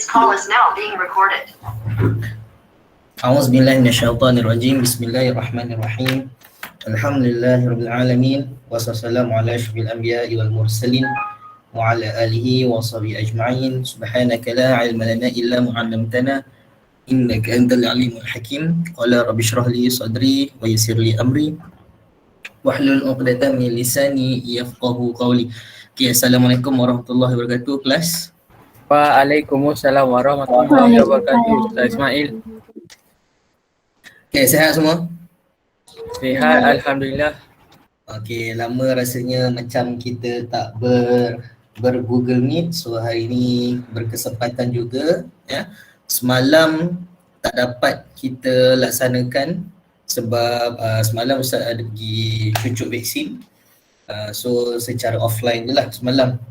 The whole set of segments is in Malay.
This call is now being recorded. A'udzubillahi minasyaitonirrajim. Bismillahirrahmanirrahim. Alhamdulillahirabbil alamin. Wassalamu ala asyrofil anbiya'i wal mursalin wa ala alihi wa sahbihi ajma'in. Subhanaka la ilma lana illa ma 'allamtana innaka antal alimul hakim. Qala rabbi shrah li sadri wa yassir li amri wahlul 'uqdatam min lisani yafqahu qawli. Okay, assalamualaikum warahmatullahi wabarakatuh kelas. Waalaikumsalam warahmatullahi wabarakatuh. Ustaz Ismail. Okay, sihat semua? Sihat, alhamdulillah. Okay, lama rasanya macam kita tak ber-Google Meet. So hari ni berkesempatan juga ya. Semalam tak dapat kita laksanakan sebab semalam Ustaz ada pergi cucuk vaksin. So secara offline je lah semalam.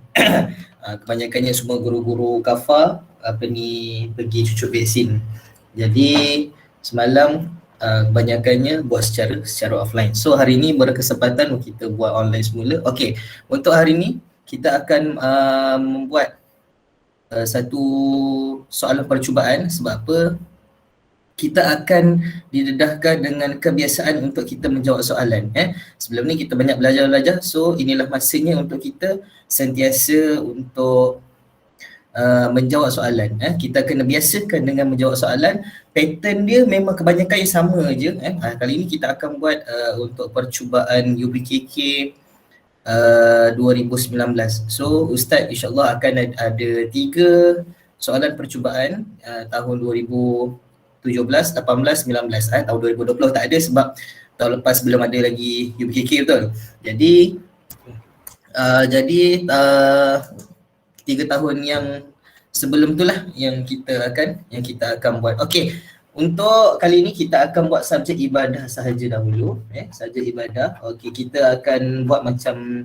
Kebanyakannya semua guru-guru kafar pergi cucuk vaksin. Jadi semalam kebanyakannya buat secara offline. So hari ni berkesempatan kita buat online semula. Okey, untuk hari ni kita akan membuat satu soalan percubaan. Sebab apa? Kita akan didedahkan dengan kebiasaan untuk kita menjawab soalan. Sebelum ni kita banyak belajar. So inilah masanya untuk kita sentiasa untuk menjawab soalan. Kita kena biasakan dengan menjawab soalan. Pattern dia memang kebanyakan yang sama je. Kali ni kita akan buat untuk percubaan UBKK 2019. So Ustaz insyaAllah akan ada 3 soalan percubaan tahun 2017, 18, 19. Tahun 2020 tak ada sebab tahun lepas belum ada lagi UBKK, betul? Jadi 3 tahun yang sebelum tu lah yang kita akan buat. Okey, untuk kali ni kita akan buat subjek ibadah sahaja dahulu. Subjek ibadah. Okey, kita akan buat macam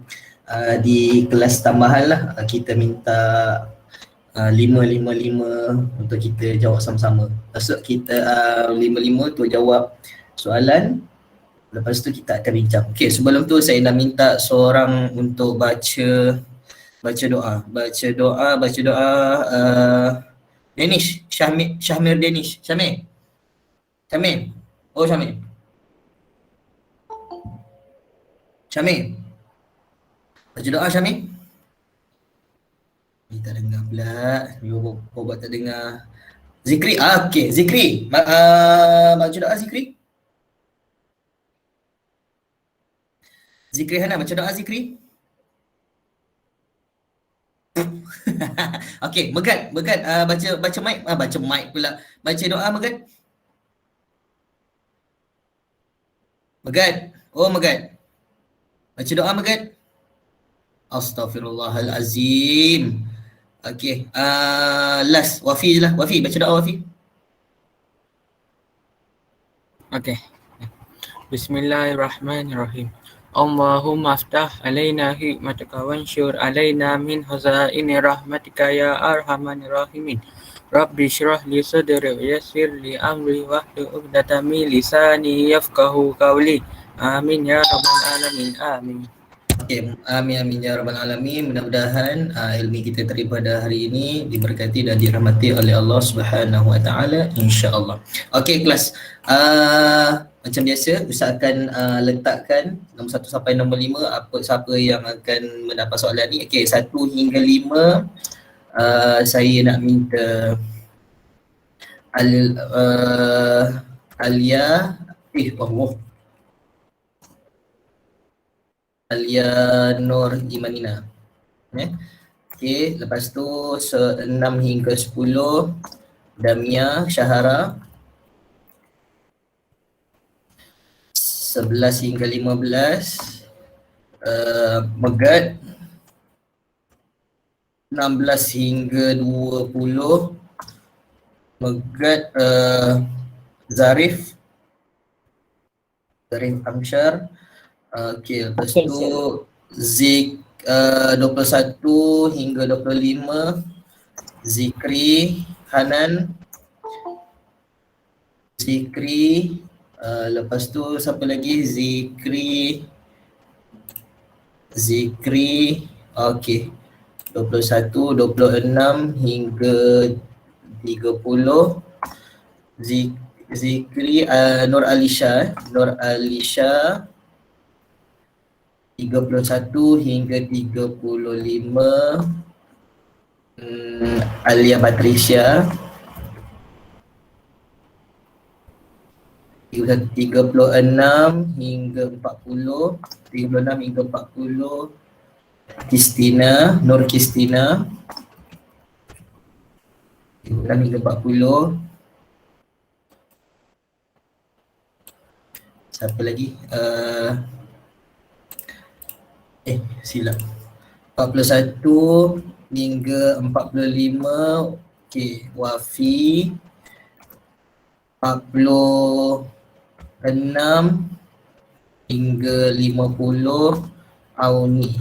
di kelas tambahan lah. Kita minta 5 untuk kita jawab sama-sama. Maksud kita 5 tu jawab soalan. Lepas tu kita akan bincang. Okey, sebelum tu saya nak minta seorang untuk baca doa. Danish, Syahmir Danish. Syamil. Oh Syamil. Baca doa Syamil. Ni tak dengar pula. Buat tak dengar. Zikri. Okey, Zikri. Baca doa Zikri. Zikri Hana, baca doa Zikri. Okey, Megat baca mic pula. Baca doa Megat. Megat. Baca doa Megat. Astaghfirullahalazim. Okey, last Wafi je lah. Wafi baca doa Wafi. Okey. Bismillahirrahmanirrahim. Allahumma aftah alaina hikmataka wansyur alaina min hazaini rahmatika ya arhamanir rahimin. Rabbi syrah li sadri wa yassir li amri wahlul 'uqdatam min lisani yafqahu qawli. Amin ya rabbal alamin. Amin. Okay, amin ya rabbal alamin. Mudah-mudahan ilmu kita daripada hari ini diberkati dan dirahmati oleh Allah Subhanahu wa taala insya-Allah. Okey kelas. Macam biasa Ustaz akan letakkan nombor 1 sampai nombor 5 siapa yang akan mendapat soalan ni. Okey, 1 hingga 5 saya nak minta Alia Nur Imanina. Okey, lepas tu 6 hingga 10 Damia Syahara. 11 hingga 15 Megat. 16 hingga 20 Megat. Zarif Amsyar. Okey, lepas tu Zik 21 hingga 25 Zikri Hanan. Lepas tu siapa lagi? Zikri. Okey. 21, 26 hingga 30. Zikri Nur Alisha Nur Alisha 31 hingga 35. Alia Patricia 36 hingga 40. 36 hingga 40. Kristina Nur Kristina 36 hingga 40. Siapa lagi? Silap. 41 hingga 45. Okey, Wafi. 46 hingga 50. Auni.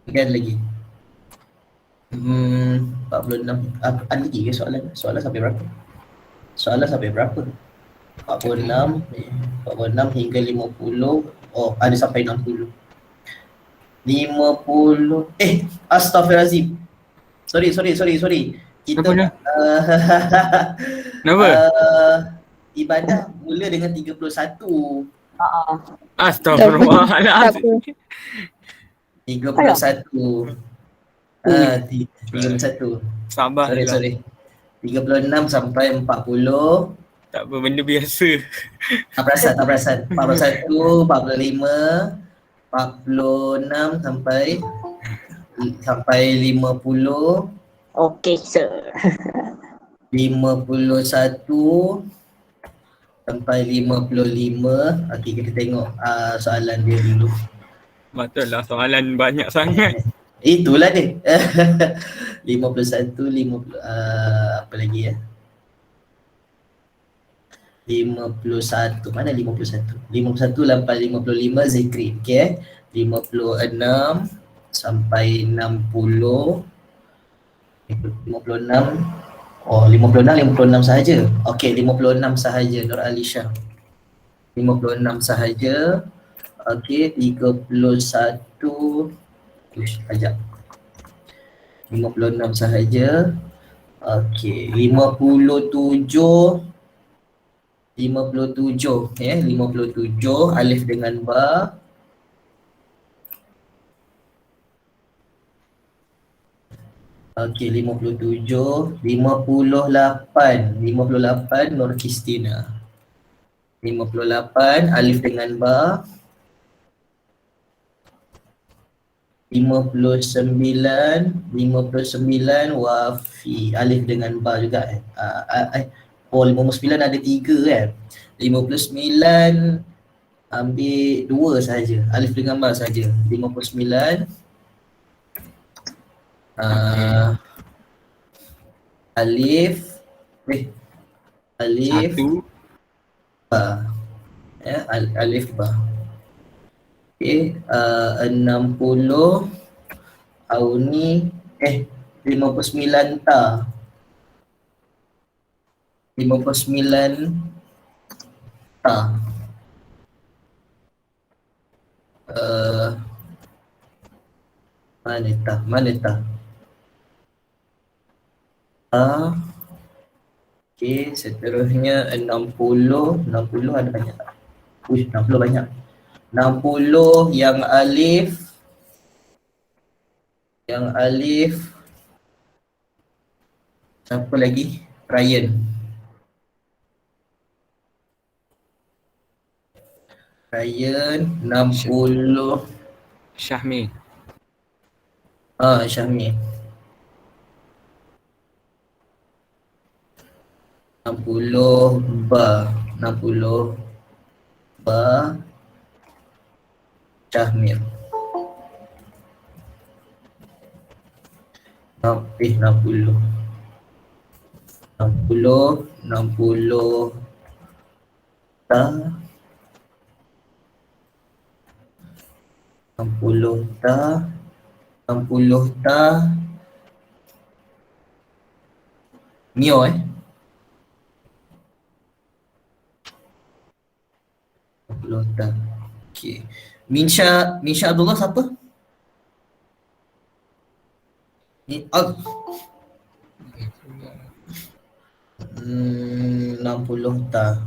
Kan lagi. 46. Ada lagi ke soalan? Soalan sampai berapa? Soalan sampai berapa? 46 hingga 50. Oh, ada sampai 60. 50. Astaghfirullahalazim. Sorry. Kita Apa dah? Kenapa? Ibadah mula dengan 31. Astaghfirullahaladzim. 31. 31. Sabar lah. Sorry. 36 sampai 40. Tak apa, benda biasa. Tak perasan. 41, 45, 46 sampai 50. Okey, sir. 51 sampai 55. Okey, kita tengok soalan dia dulu. Betul lah, soalan banyak sangat. Itulah dia. 51, 50, apa lagi ya? 51. Mana 51? 51 sampai 55 Zikri. Okey 56 sampai 60. 56. Oh, 56 sahaja. Okey, 56 sahaja Nur Alisha. 56 sahaja. Okey, 31. Sekejap. 56 sahaja. Okey, 57 alif dengan ba. Okey, 57. 58 Nur Kristina. 58 alif dengan ba. 59 Wafi alif dengan ba juga 59 ada 3 kan. 59 ambil 2 sahaja, alif dengan ba saja. 59 alif Satu. ba. Alif ba. Okey, 60 Auni 59 ta. 59 ta. Mana ta? Okey, seterusnya 60 ada banyak tak? 60 banyak. 60 yang alif siapa lagi? Ryan 60. Syahmi. Syahmi 60 ba Syahmir 60 ta 60 ta Mio 60 ta. Okey. Minsha Abdullah siapa? Ni 60 tak.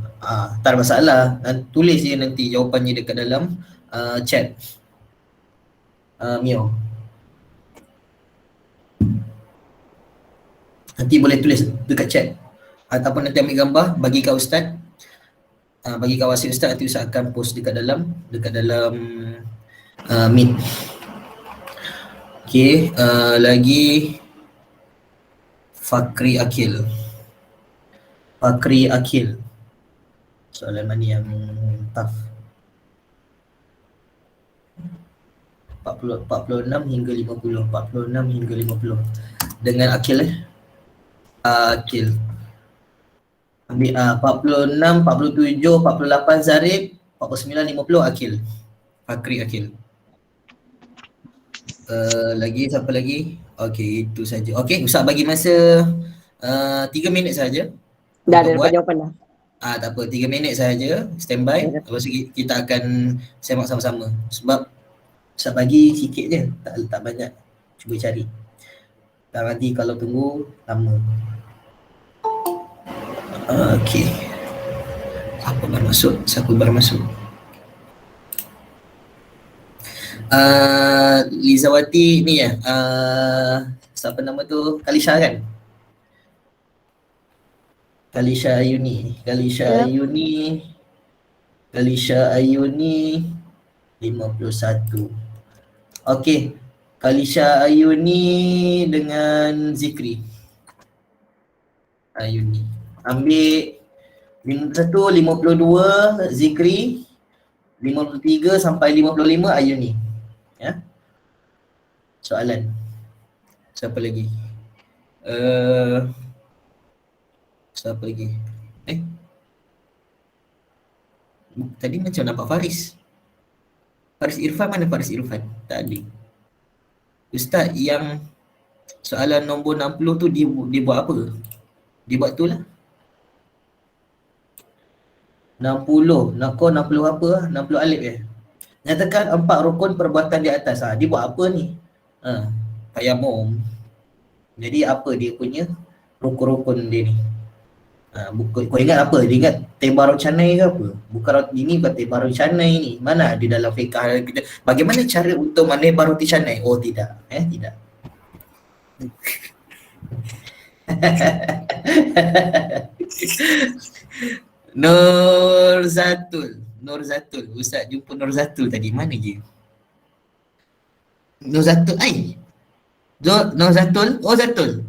Tak ada masalah. Tulis je nanti jawapannya dekat dalam chat. Mio. Nanti boleh tulis dekat chat. Ataupun nanti ambil gambar bagi kat ustaz. Bagi kat wasit ustaz, nanti ustaz akan post dekat dalam Meet. Okey, lagi Fakri Akil. Soalan mana yang tough? 46 hingga 50. Dengan Akil Akil. Ambil 46, 47, 48 Zarif, 49, 50 Akil. Fakri Akil. Lagi siapa lagi? Okey, itu saja. Okey, Ustaz bagi masa 3 minit saja. Dah ada dapat jawapan dah. Tak apa, 3 minit saja. Standby. Lepas tu kita akan semak sama-sama. Sebab Ustaz bagi sikit je, tak banyak. Cuba cari. Tak nanti kalau tunggu lama. Okey. Siapa baru masuk? Lizawati ni ya. Siapa nama tu? Kalisha kan? Kalisha Ayuni 51. Okey. Kalisha Ayuni dengan Zikri. Ayuni. Ambil 52 Zikri, 53 sampai 55 Ayuni. Ya. Soalan. Siapa lagi? Tadi macam nampak Faris. Faris Irfan, mana Faris Irfan? Tak ada. Ustaz yang soalan nombor 60 tu dia buat apa? Dia buat tu lah. 60. Nak 60 apa? 60 alif Nyatakan 4 rukun perbuatan di atas. Dia buat apa ni? Tayamum. Jadi apa dia punya rukun-rukun dia ni? Kau ingat apa? Dia ingat Tebarul Canai ke apa? Bukan ini, bukan Tebarul Canai ni. Mana di dalam fiqah kita? Bagaimana cara untuk menebar roti canai? Oh tidak. Tidak. Nur Zatul. Ustaz jumpa Nur Zatul tadi. Mana dia? Nur Zatul. Nur Zatul. Oh Zatul.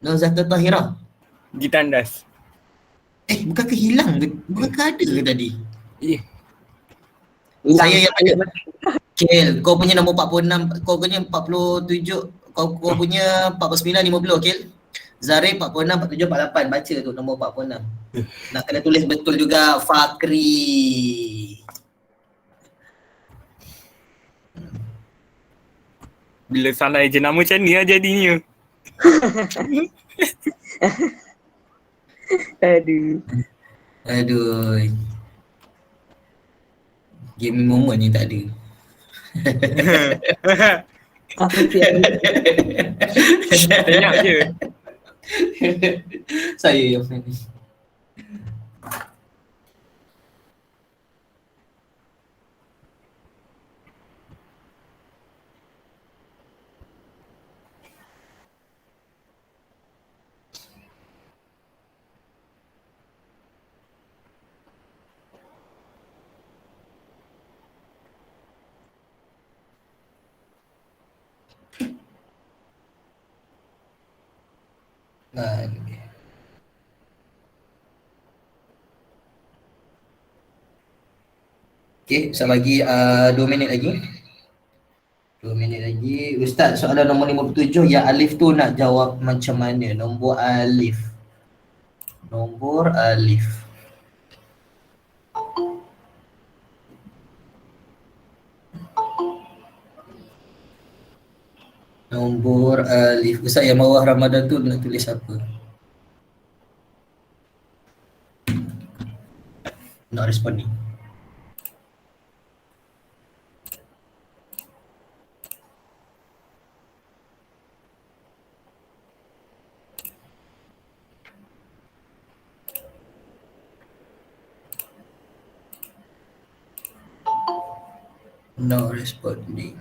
Nur Zatul Tahirah. Ditandas. Bukankah hilang ke? Bukankah ada ke tadi? Hilang. Saya yang ada. Kil, kau punya nombor 46, kau punya 47, kau punya 49, 50, Kil. Zarif 46, 47, 48. Baca tu nombor 46. Nak kena tulis betul juga Fakri. Bila salah je nama macam ni lah jadinya. Aduh. Game moment ni tak ada. Apa siap? Banyak je. Saya yang finish. Okey, saya bagi 2 minit lagi. 2 minit lagi. Ustaz, soalan nombor 57, yang alif tu nak jawab macam mana? Nombor alif. Nombor alif. Ustaz yang bawah Ramadan tu nak tulis apa? Not responding. No responding.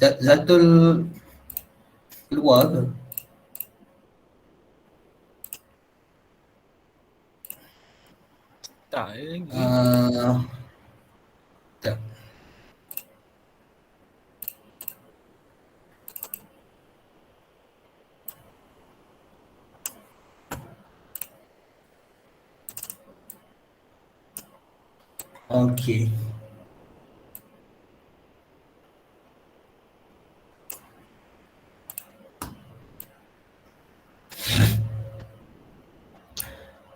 Zatul keluar ke? Tak ada lagi. Tak. Okey.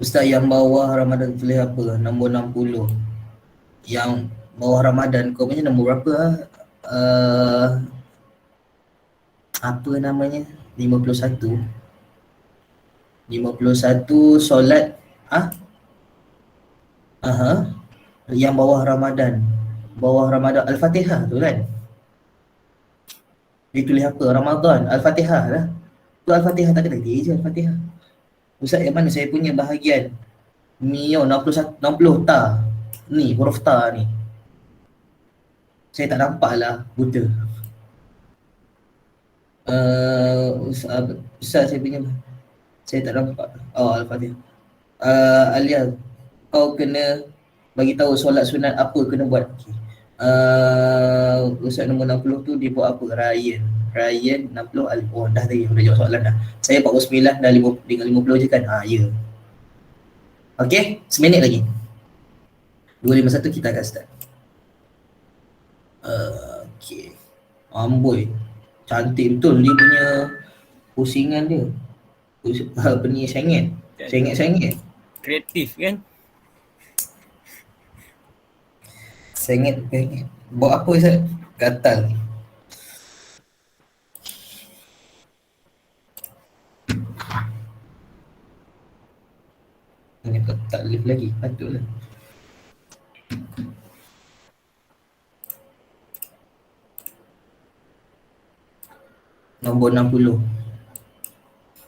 Ustaz, yang bawah Ramadan tulis apa? Nombor 60. Yang bawah Ramadan kau punya nombor berapa? Apa namanya? 51. 51 solat yang bawah Ramadan. Bawah Ramadan Al-Fatihah tu kan? Dia tulis apa? Ramadan Al-Fatihah lah. Tu Al-Fatihah tak ada lagi je Al-Fatihah. Ustaz, yang mana saya punya bahagian? Ni 61, 60 ta. Ni huruf ta ni. Saya tak nampak lah, buta. Ustaz saya tak nampak. Oh, Al-Fatihah. Alia, kau kena bagi tahu solat sunat apa kena buat. Okay. Ustaz nombor 60 tu dia buat apa? Ryan 60 alif. Oh, dah tadi dah jawab soalan dah. Saya 49 dah 50 dengan 50 je kan? Ya. Okey, seminit lagi. 251 kita akan start. Okey. Amboi. Cantik betul dia punya pusingan dia. Apa ni, sengit. Sengit. Kreatif kan? Sengit. Buat apa Ustaz? Gatal ni. Ini tak lift lagi, patutlah. Nombor 60.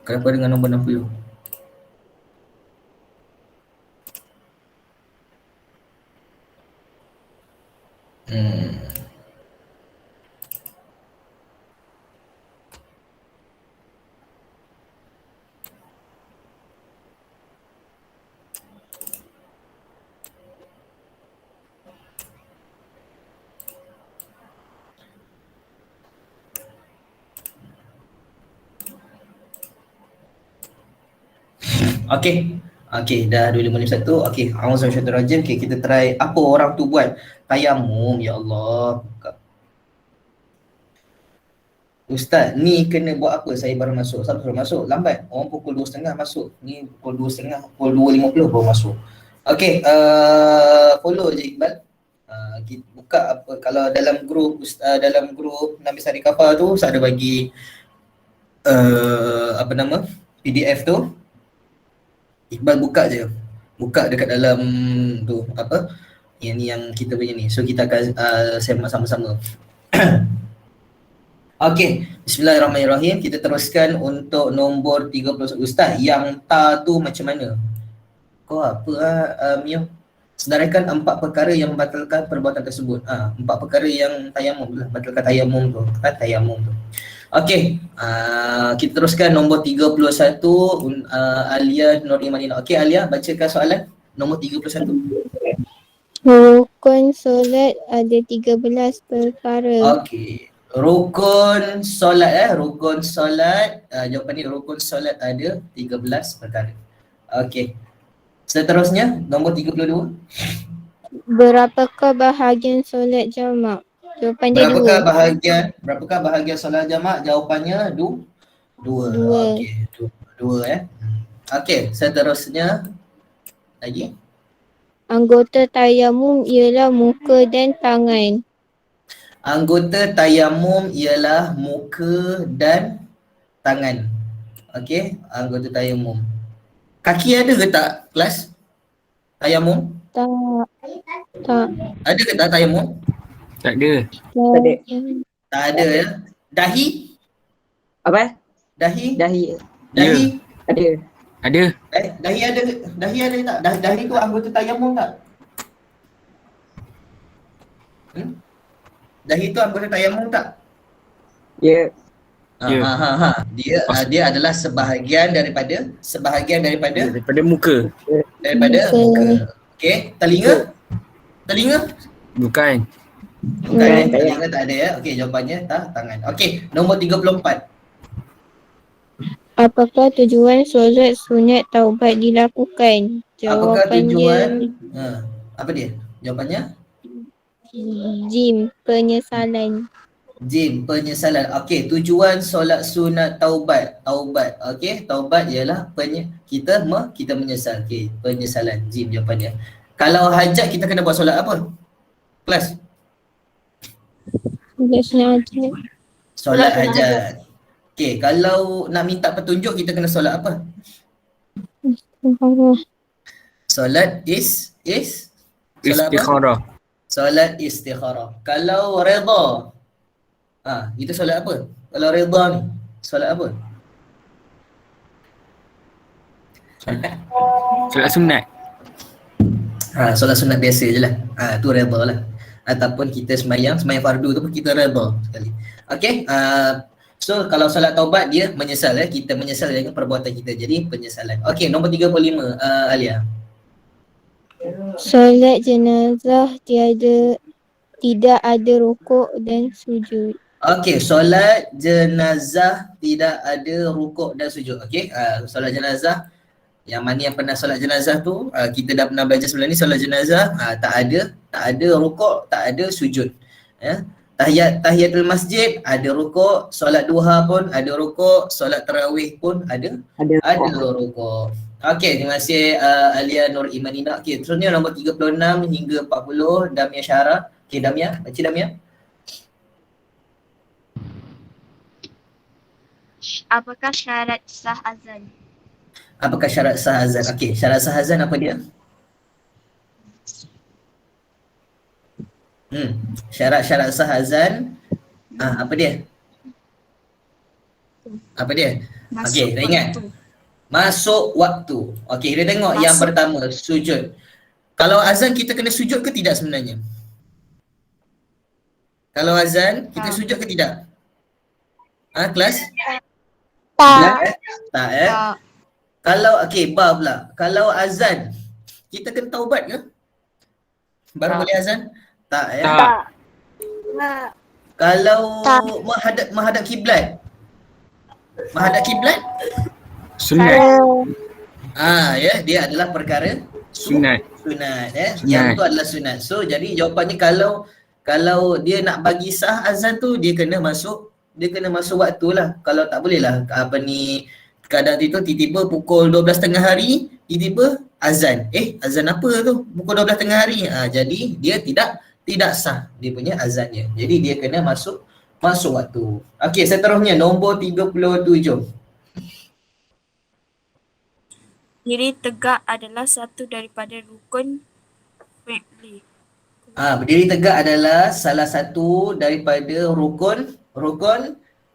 Kenapa dengan nombor 60? Okey, dah 251. Okey, auzubillahi. Okey, kita try apa orang tu buat. Tayamum, ya Allah. Ustaz, ni kena buat apa? Saya baru masuk. Siapa baru masuk? Lambat. Orang pukul 2.30 masuk. Ni pukul 2.30, pukul 2.50 baru masuk. Okey, follow je Iqbal. Kita buka apa kalau dalam grup Nabi Sari Kafar tu saya ada bagi apa nama? PDF tu. Iqbal buka je. Buka dekat dalam tu apa? Yang kita punya ni. So kita akan semak sama-sama. Okey, bismillahirrahmanirrahim. Kita teruskan untuk nombor 31. Ustaz, yang ta tu macam mana? Kau apa Mio? Sedarakan 4 perkara yang membatalkan perbuatan tersebut. 4 perkara yang tayamum lah, batalkan tayamum tu. Tayamum tu. Okey, kita teruskan nombor 31, Alia Nur Imanina. Okey Alia, bacakan soalan nombor 31. Rukun solat ada 13 perkara. Okey. Rukun solat rukun solat, jawapan ni rukun solat ada 13 perkara. Okey. Seterusnya nombor 32. Berapakah bahagian solat jamak? Jawapan dia Berapakah bahagian solat jamak? Jawapannya dua. Okey, dua. Okey, seterusnya lagi. Anggota tayamum ialah muka dan tangan. Anggota tayamum ialah muka dan tangan. Okey, anggota tayamum. Kaki ada ke tak kelas? Tayamum? Tak. Tak. Ada ke tak tayamum? Tak ada. Tak ada. Tak ada ya. Dahi? Apa? Dahi? Dahi. Dahi? Ada. Ada. Dahi ada ke? Dahi ada tak? Dahi tu anggota tayamum tak? Dahi tu anggota tayamum tak? Ya. Ya. Dia adalah sebahagian daripada Daripada muka. muka. Okey, telinga? Telinga? Bukan. Bukan, tak telinga tak ada ya. Okey, jawapannya tangan. Okey, nombor 34. Apakah tujuan solat sunat taubat dilakukan? Apakah tujuan? Jawapannya Apa dia? Jawapannya? Jim, penyesalan. Jim, penyesalan. Okey, tujuan solat sunat taubat. Okey, taubat ialah kita menyesal. Okey, penyesalan. Jim jawapannya. Kalau hajat kita kena buat solat apa? Kelas. Solat sunat hajat. Solat hajat. Okey, kalau nak minta petunjuk kita kena solat apa? Subhanallah. Solat solat apa? Istikharah. Solat istikharah. Kalau redha, itu solat apa? Kalau redha ni, solat apa? Solat sunat. Solat sunat biasa je lah. Tu redha lah. Ataupun kita sembahyang fardu tu pun kita redha sekali. Okey, so kalau solat taubat dia menyesal ya. Kita menyesal dengan perbuatan kita. Jadi penyesalan. Okey, nombor 35 Alia. Solat jenazah tidak ada rukuk dan sujud. Okey, solat jenazah tidak ada rukuk dan sujud. Okey, solat jenazah yang mana yang pernah solat jenazah tu kita dah pernah belajar sebelum ni. Solat jenazah tak ada rukuk, tak ada sujud. Ya. Tahiyatul masjid ada rukuk, solat duha pun ada rukuk, solat tarawih pun ada rukuk. Okey, terima kasih Alia Nur Imanina. Okey, terusnya nombor 36 hingga 40 Damia Syara. Okey, Damia, baca Damia. Apakah syarat sah azan? Apakah syarat sah azan? Okey, syarat sah azan apa dia? Syarat-syarat sah azan apa dia? Apa dia? Okey, dah ingat. Masuk waktu. Okey, kita tengok yang pertama, sujud. Kalau azan kita kena sujud ke tidak sebenarnya? Kalau azan kita sujud ke tidak? Kelas? Tak. Tak Kalau pula. Kalau azan kita kena taubat ke? Baru boleh azan? Tak Tak. Kalau menghadap kiblat. Menghadap kiblat? Sunat. Ya, dia adalah perkara Sunat. sunat Yang tu adalah sunat. So jadi jawapannya kalau dia nak bagi sah azan tu dia kena masuk waktu lah. Kalau tak boleh lah kadang itu tiba-tiba pukul 12 tengah hari tiba-tiba azan. Azan apa tu? Pukul 12 tengah hari. Jadi dia tidak sah dia punya azannya. Jadi dia kena masuk waktu. Okey, seterusnya nombor 37. Diri tegak adalah satu daripada rukun fi'li. Berdiri tegak adalah salah satu daripada rukun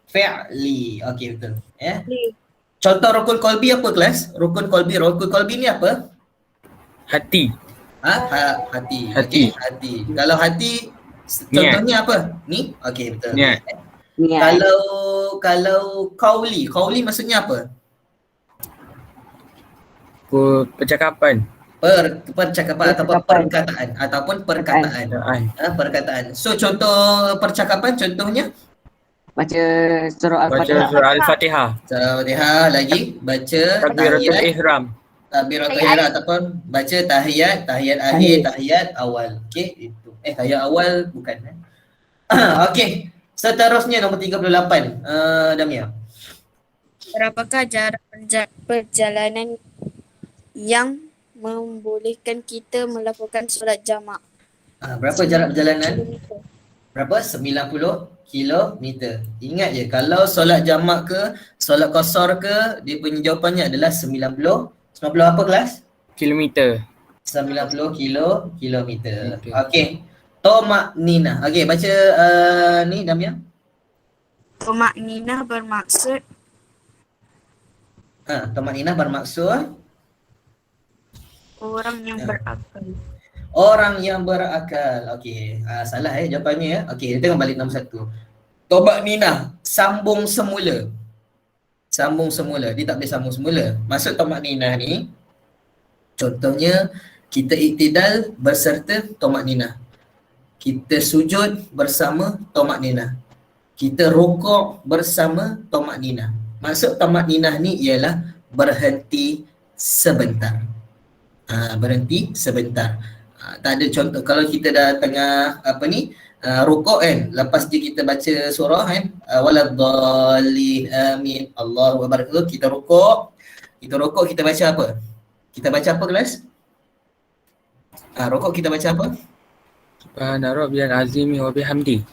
fi'li. Okey, betul. Ya. Contoh rukun qalbi apa kelas? Rukun qalbi ni apa? Hati. Hati. Hati. Okay, hati. Kalau hati contohnya apa? Ni? Okey, betul. Niat. Kalau qauli maksudnya apa? Percakapan. Percakapan ataupun perkataan. So contoh percakapan contohnya Baca surah Baca Al-Fatihah. surah Al-Fatihah. Al-Fatihah lagi baca Takbiratul ihram. takbiratul ihram ataupun baca tahiyat akhir, tahiyat awal. Okey, itu. Tahiyat awal bukan Okey. Seterusnya nombor 38. Damia. Berapakah jarak perjalanan yang membolehkan kita melakukan solat jamak? Berapa jarak perjalanan? Berapa? 90 kilometer. Ingat je, kalau solat jamak ke, solat qasar ke, dia punya jawapannya adalah 90 apa kelas? Kilometer. 90 kilometer. Meter. Okey. Tomak Nina. Okey, baca ni Damia. Tomak Nina bermaksud Tomak Nina bermaksud orang yang Ya. berakal. orang yang berakal. Okey, salah jawapannya ya. Okey, kita tengok balik nombor 1. Tomak Nina sambung semula. Sambung semula. Dia tak boleh sambung semula. Maksud tomak Nina ni contohnya kita iktidal berserta tomak Nina. Kita sujud bersama tomak Nina. Kita rukuk bersama tomak Nina. Maksud tomak Nina ni ialah berhenti sebentar. Berhenti sebentar. Tak ada contoh kalau kita dah tengah rukuk kan, lepas je kita baca surah kan, waladdallin amin Allahu akbar, kita rukuk kita baca apa? Kita baca apa kelas? Rukuk kita baca apa? Subhana rabbiyal azimi wa bihamdi.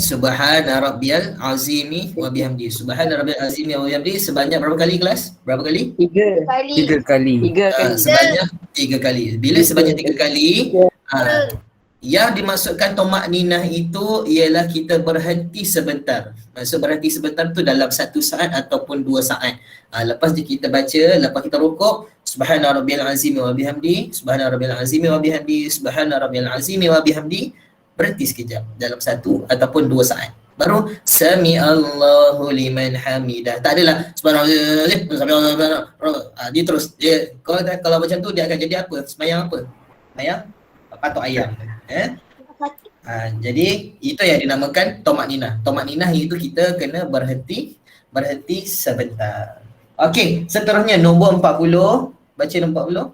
Subhana rabbiyal azimi wa bihamdi. Subhana rabbiyal azimi wa bihamdi sebanyak berapa kali kelas? Berapa kali? 3 3 kali. Sebanyak 3 kali. Bila sebanyak 3 kali, yang dimaksudkan tomak ninah itu ialah kita berhenti sebentar. Maksud berhenti sebentar tu dalam 1 saat ataupun 2 saat. Lepas kita baca, lepas kita rukuk, subhana rabbiyal azimi wa bihamdi, subhana rabbiyal azimi wa bihamdi, subhana rabbiyal azimi wa bihamdi, berhenti sekejap dalam 1 ataupun 2 saat. Baru sami Allahu liman hamidah. Tak adalah subhanallah. Dia terus kalau macam tu dia akan jadi apa? Semayang apa? Semayang patok ayam. Jadi itu yang dinamakan tomak ninah. Tomak ninah itu kita kena berhenti sebentar. Okey, seterusnya nombor 40. Baca nombor 40.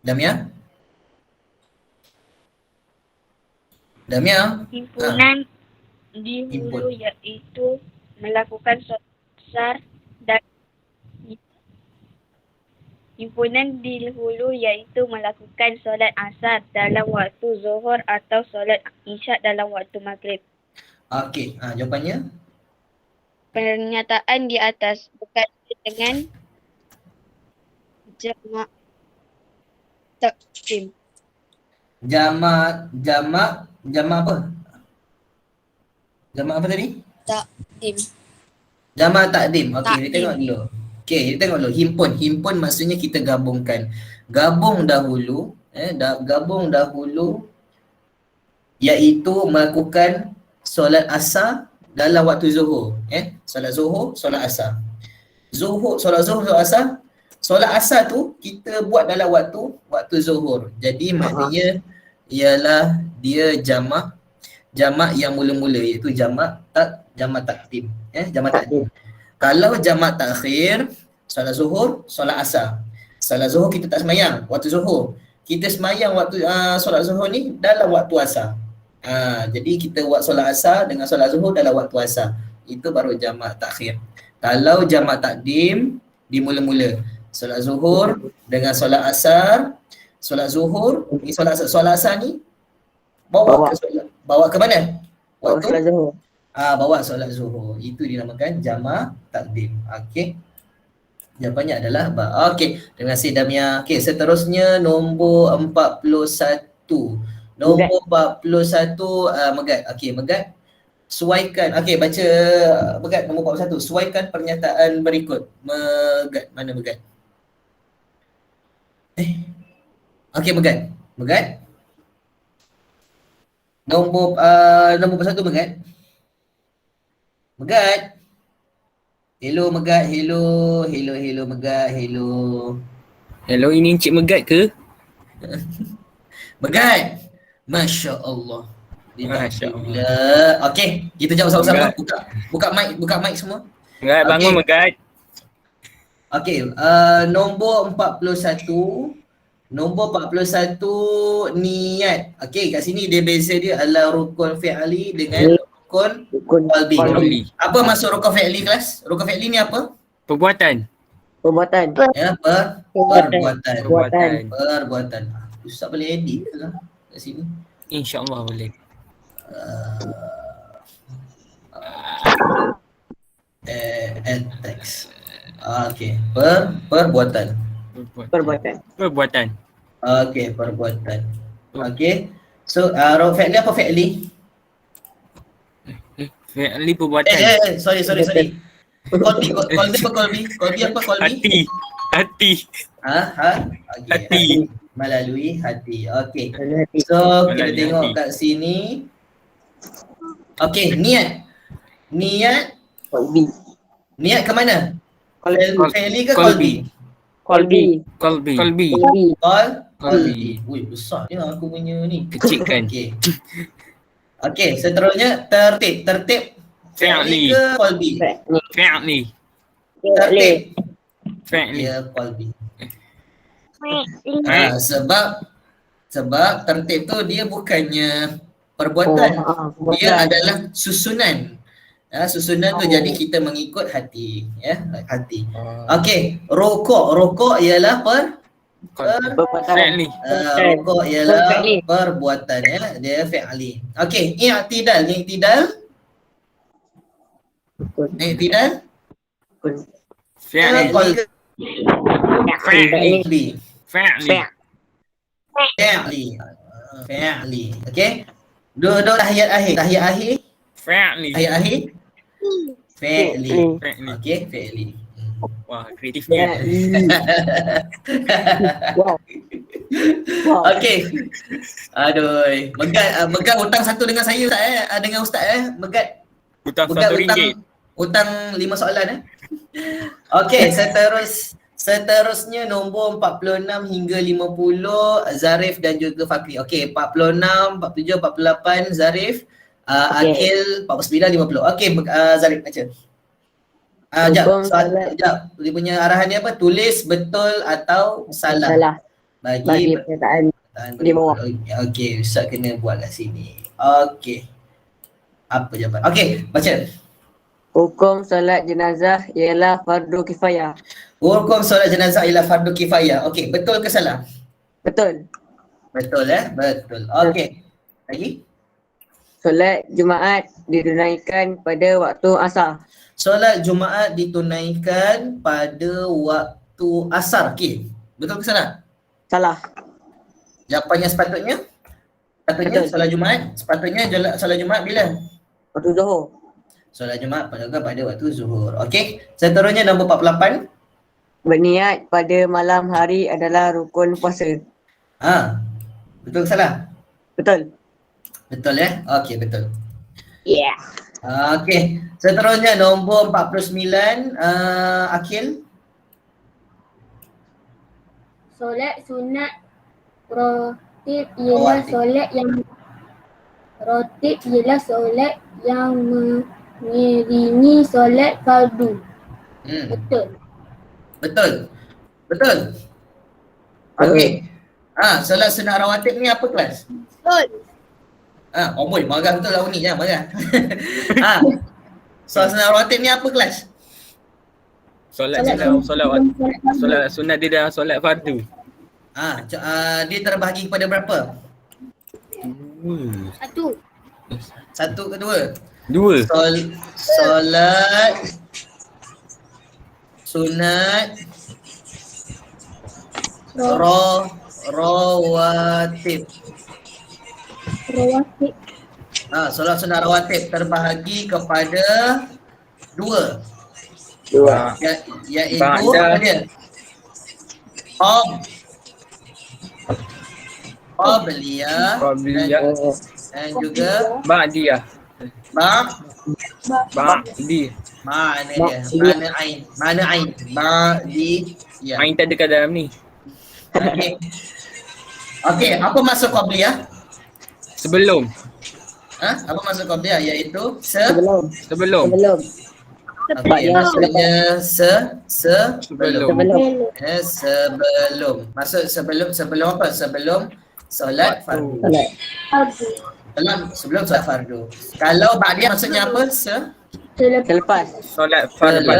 Damia. Himpunan di hulu iaitu melakukan solat asar dan Himpunan di hulu iaitu melakukan solat asar dalam waktu zuhur atau solat isyak dalam waktu maghrib. Okey, jawapannya? Pernyataan di atas berkaitan dengan jamak takdim. Jamak apa? Jamak apa tadi? Takdim. Jamak takdim. Okey, kita Takdim. tengok dulu. Kita tengok dulu. Himpun maksudnya kita gabungkan. Gabung dahulu iaitu melakukan solat asar dalam waktu zuhur. Solat zuhur, solat asar. Solat zuhur, solat asar. Solat asar tu kita buat dalam waktu zuhur. Jadi maknanya ialah dia jamak yang mula-mula iaitu jamak takdim. Jamak takdim. Kalau jamak takhir, solat zuhur, solat asar. Solat zuhur kita tak semayang waktu zuhur. Kita semayang waktu solat zuhur ni dalam waktu asar. Jadi kita buat solat asar dengan solat zuhur dalam waktu asar. Itu baru jamak takhir. Kalau jamak takdim di mula-mula, solat zuhur dengan solat asar. Solat zuhur, ni solat asar ni bawa ke mana? solat zuhur. Bawa solat zuhur. Itu dinamakan jamak takdim. Okey. Jawapannya adalah okey. Terima kasih Damia. Okey, seterusnya nombor 41. Nombor 41 Megat. Okey, Megat. Suaikan. Okey, baca Megat nombor 41. Suaikan pernyataan berikut. Megat, mana Megat? Okey, Megat. Nombor 41 Megat. Megat. Hello Megat, hello Megat, hello. Hello, ini Encik Megat ke? Megat. Masya Allah. Masya Allah. Okey, kita jawab sama-sama. Buka mic semua. Megat, bangun Okey. Megat. Okey, nombor 41. Nombor 41 niat. Okey, kat sini dia beza dia adalah rukun fi'ali dengan rukun qalbi. Qalbi. Apa maksud rukun fi'ali kelas? Rukun fi'ali ni apa? Perbuatan. Ya, perbuatan. Ustaz boleh edit ke lah kat sini? InsyaAllah boleh. Add text. Okey, perbuatan. Perbuatan. Perbuatan. Okey, perbuatan. Okey. So, rob fi'li apa fi'li? Fi'li perbuatan. Sorry. Kolbi apa kolbi? Kolbi apa kolbi? Hati. Okey. Hati. Melalui hati. Okey. Hati. So, kita Melalui tengok hati. kat sini. Okey, niat. Kolbi. Niat ke mana? Fi'li ke Kolbi. kolbi? Kolbi. Kolbi. Kolbi. Ui, besar je aku punya ni. Kecilkan. Okey. Okey, seterusnya tertib. Tertib Fi'li. ke kolbi? Fi'li. Tertib. Fi'li. Ya, kolbi. Sebab tertib tu dia bukannya perbuatan. Dia adalah susunan. Susunan tu jadi kita mengikut hati, ya, hati. Okey, rokok ialah Fi'li. rokok ialah perbuatan, ya, dia fi'li. Okey, i'tidal. Fi'li. Fi'li. Fi'li. Fi'li. Okey. Dua tahiyat akhir. Fi'li. Fi'li. Fi'li. Okey, fi'li. Wah, kreatifnya. Wow. Okey. Aduh, Megat hutang satu dengan saya Ustaz dengan Ustaz Megat Hutang Megat RM1. hutang 5 soalan Okey, seterusnya nombor 46 hingga 50 Zarif dan juga Fakri. Okey, 46, 47, 48 Zarif, Akil 49, 50. Okey, Zarif baca. Sekejap. Dia punya arahan dia apa? Tulis betul atau salah. Salah. Bagi Pernyataan di bawah. Okey, Ustaz kena buat kat sini. Okey. Apa jawapan? Okey, baca. Hukum solat jenazah ialah fardu kifayah. Hukum solat jenazah ialah fardu kifayah. Okey, betul ke salah? Betul. Betul betul. Okey. Lagi? Solat Jumaat ditunaikan pada waktu asar. Solat Jumaat ditunaikan pada waktu asar. Okey. Betul ke salah? Salah. Jawapannya sepatutnya? Sepatutnya Betul. solat Jumaat. Sepatutnya solat Jumaat bila? Waktu Zuhur. Solat Jumaat pada waktu zuhur. Okey. Seterusnya nombor 48. Berniat pada malam hari adalah rukun puasa. Betul ke salah? Betul. Betul ya? Okey, betul. Yeah. Okey. Seterusnya nombor 49, Akil. Solat sunat rotib ialah solat yang mengiringi solat fardu. Betul. Okey. Solat sunat rawatib ni apa kelas? Betul. Boy, marah betul lah ni, jangan marah. Solat sunat rawatib ni apa kelas? Solat sunat dia dalam solat fardu. Dia terbahagi kepada berapa? Satu ke dua? Dua. Solat sunat rawatib. Solat sunat rawatib terbahagi kepada dua. Iaitu apa dia? Qabliyah dan juga Ba'diyah. Ba'di. Mana dia? Mana ain? Ba'diyah. Ain tak ada kat dalam ni. Okey, apa maksud qabliyah? Sebelum. Apa maksud qabliyah? Iaitu Sebelum. Okey, maksudnya sebelum. Sebelum. Maksud sebelum apa? Sebelum solat fardu. Sebelum solat fardu. Kalau ba'diyah maksudnya apa? Selepas. Solat fardu.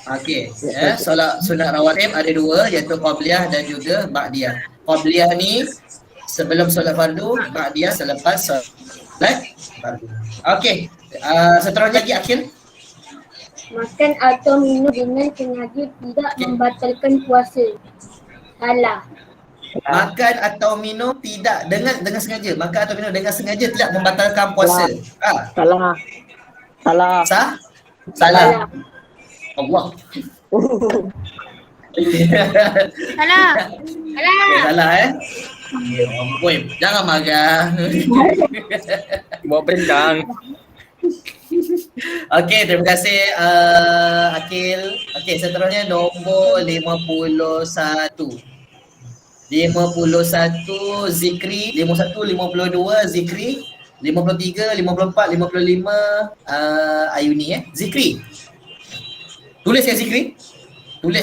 Okey, solat sunat rawatib ada dua, iaitu qabliyah dan juga ba'diyah. Qabliyah ni sebelum solat fardu, ba'diyah selepas solat fardu. Okey, seterusnya lagi Akil. Makan atau minum dengan sengaja tidak membatalkan puasa. Salah. Makan atau minum tidak dengan sengaja. Makan atau minum dengan sengaja tidak membatalkan puasa. Salah. Salah. Sah? Salah. Allah. Salah. Salah Ya ampun, jangan marah. Bawa pendang. Okey, terima kasih Akil. Okey, seterusnya nombor 51. 51 Zikri, 51, 52 Zikri, 53, 54, 55 Ayuni Zikri. Tulis Zikri. Tulis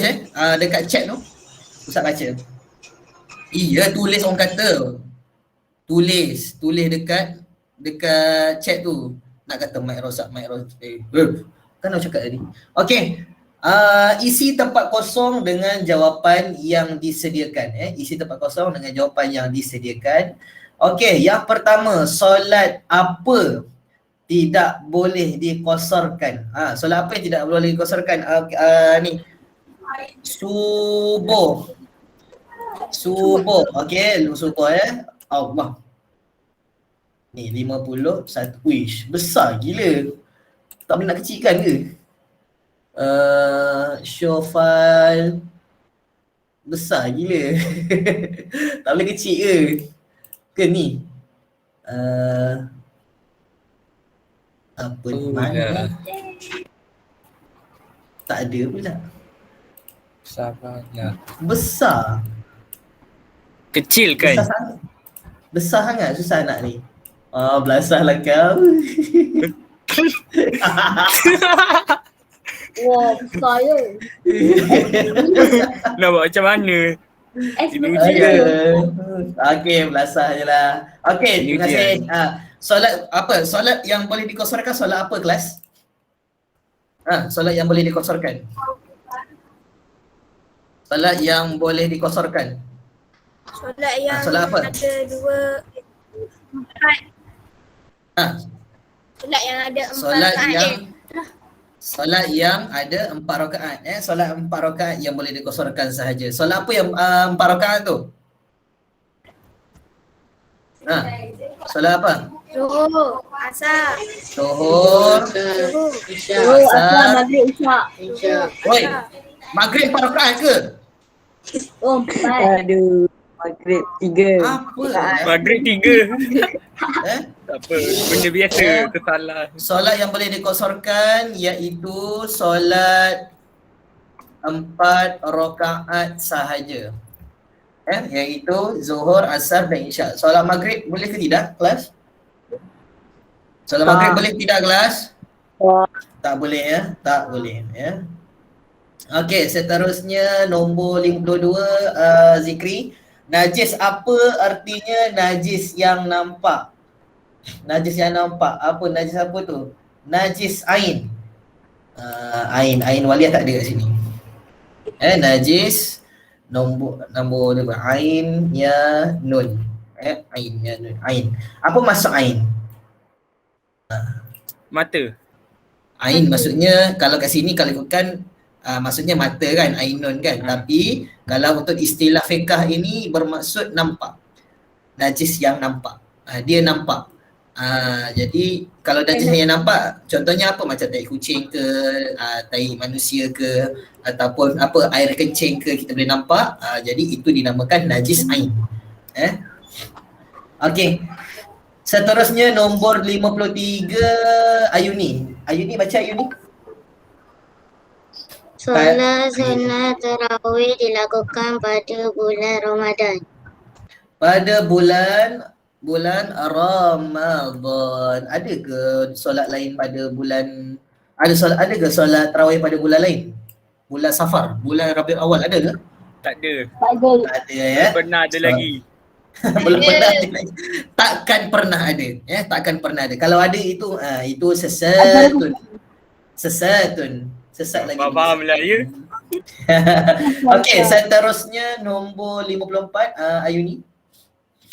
dekat chat tu. Ustaz baca. Iya, tulis orang kata. Tulis dekat chat tu. Nak kata mic rosak. Kan nak cakap tadi. Okey. Isi tempat kosong dengan jawapan yang disediakan. Isi tempat kosong dengan jawapan yang disediakan. Okey, yang pertama, solat apa tidak boleh dikosarkan? Solat apa yang tidak boleh dikosarkan? Ni. Subuh. Okey, subuh Allah. Ni 51. Wish, besar gila. Tak boleh nak kecilkan ke? Syofal besar gila. Tak boleh kecil ke? Ke ni? Apa ni? Mana? Tak ada pula. Sabarlah. Besar. Kecil kan? Besar sangat susah nak ni. Belasahlah kau. Wah, besar ya. Nak buat macam mana? Ini Ujian. ujian. Okey, belasah je lah. Okey, terima kasih. Solat apa? Solat yang boleh dikosarkan solat apa kelas? Solat yang boleh dikosarkan. Solat yang boleh dikosarkan. Solat yang solat apa? ada 4. Solat yang ada 4 rakaat. Solat yang ada 4 rakaat. Solat 4 rakaat yang boleh dikosarkan sahaja. Solat apa yang 4 rakaat tu? Solat apa? Zuhur, asar. Zuhur, Asar, maghrib, isyak. Oi, maghrib 4 rakaat ke? Oh, 4. Aduh. Maghrib 3. Apa? Maghrib 3. Tak apa, benda biasa, tersalah. Solat yang boleh dikosarkan iaitu solat 4 rakaat sahaja. Iaitu Zuhur, Asar dan Isyak. Solat maghrib boleh ke tidak kelas? Solat maghrib boleh tidak kelas? Tak boleh tak boleh Okey, seterusnya nombor 52 Zikri. Najis apa artinya najis yang nampak? Najis yang nampak. Apa najis apa tu? Najis ain. Ain waliyah tak ada kat sini. Najis nombor ain ya nun. Ain ya nun. Ain. Apa maksud ain? Mata. Ain maksudnya kalau kat sini kalau ikutkan maksudnya mata kan, ainun kan. Tapi kalau untuk istilah fiqh ini bermaksud nampak. Najis yang nampak. Dia nampak. Jadi kalau najis yang nampak, contohnya apa, macam tai kucing ke, tai manusia ke, ataupun apa air kencing ke, kita boleh nampak. Jadi itu dinamakan najis ain. Okey. Seterusnya nombor 53 Ayuni. Ayuni baca Ayuni. Solat sunat tarawih dilakukan pada bulan Ramadan. Pada bulan Ramadan. Ada ke solat lain pada bulan, ada ke solat tarawih pada bulan lain? Bulan Safar, bulan Rabiul Awal ada ke? Tak ada. Tak ada Tak pernah ada lagi. Belum pernah ada lagi. Takkan pernah ada. Takkan pernah ada. Kalau ada itu sesat lagi. Faham lah ya. Okey, seterusnya nombor 54 Ayuni.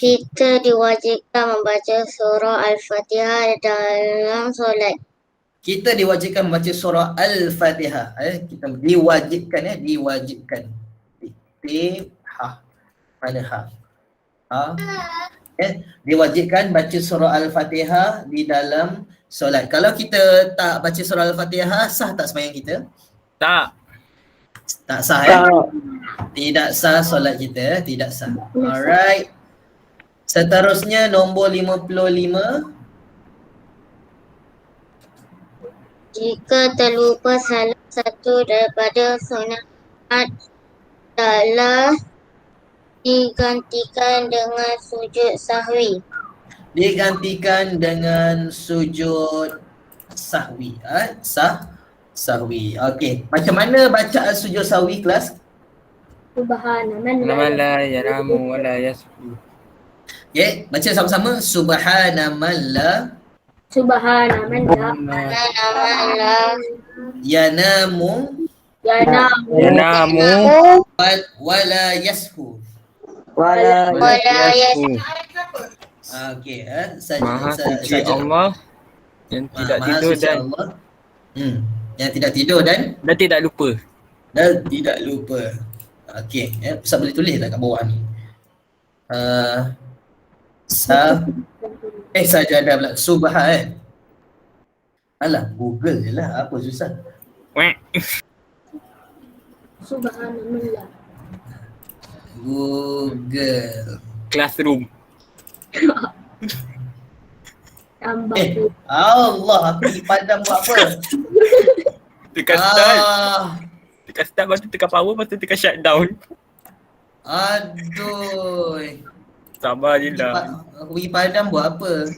Kita diwajibkan membaca surah Al-Fatihah dalam solat. kita diwajibkan membaca surah Al-Fatihah. Kita diwajibkan diwajibkan. Mana ha? Diwajibkan baca surah Al-Fatihah di dalam solat. Kalau kita tak baca surah Al-Fatihah, sah tak sembahyang kita? Tak. Tak sah Tidak sah solat kita, tidak sah. Alright. Seterusnya nombor 55. Jika terlupa salah satu daripada sunat adalah digantikan dengan sujud sahwi. Digantikan dengan sujud sahwi. Sahwi. Okey. Macam mana bacaan sujud sahwi kelas? Subhanaman Man la yanamu wa la yasbu. Okey, baca sama-sama. Subhanaman la Subhanaman la yanamu Yanamu wa la yashu. Wala yasbu. Okey, Maha suci Allah yang tidak Maha tidur suci dan Allah. Yang tidak tidur dan tidak lupa. tidak lupa. Okey, Ustaz boleh tulis tak kat bawah ni? Sajadah pula. Subhan. Alah, Google je lah. Apa susah? Wek. Subhanaman la Google. Classroom. tambah Allah, aku pergi padam buat apa? Tekan start. Tekan start, lepas tu tekan power, lepas tu tekan shutdown. Aduh. Sabar je lah. Aku pergi padam buat apa?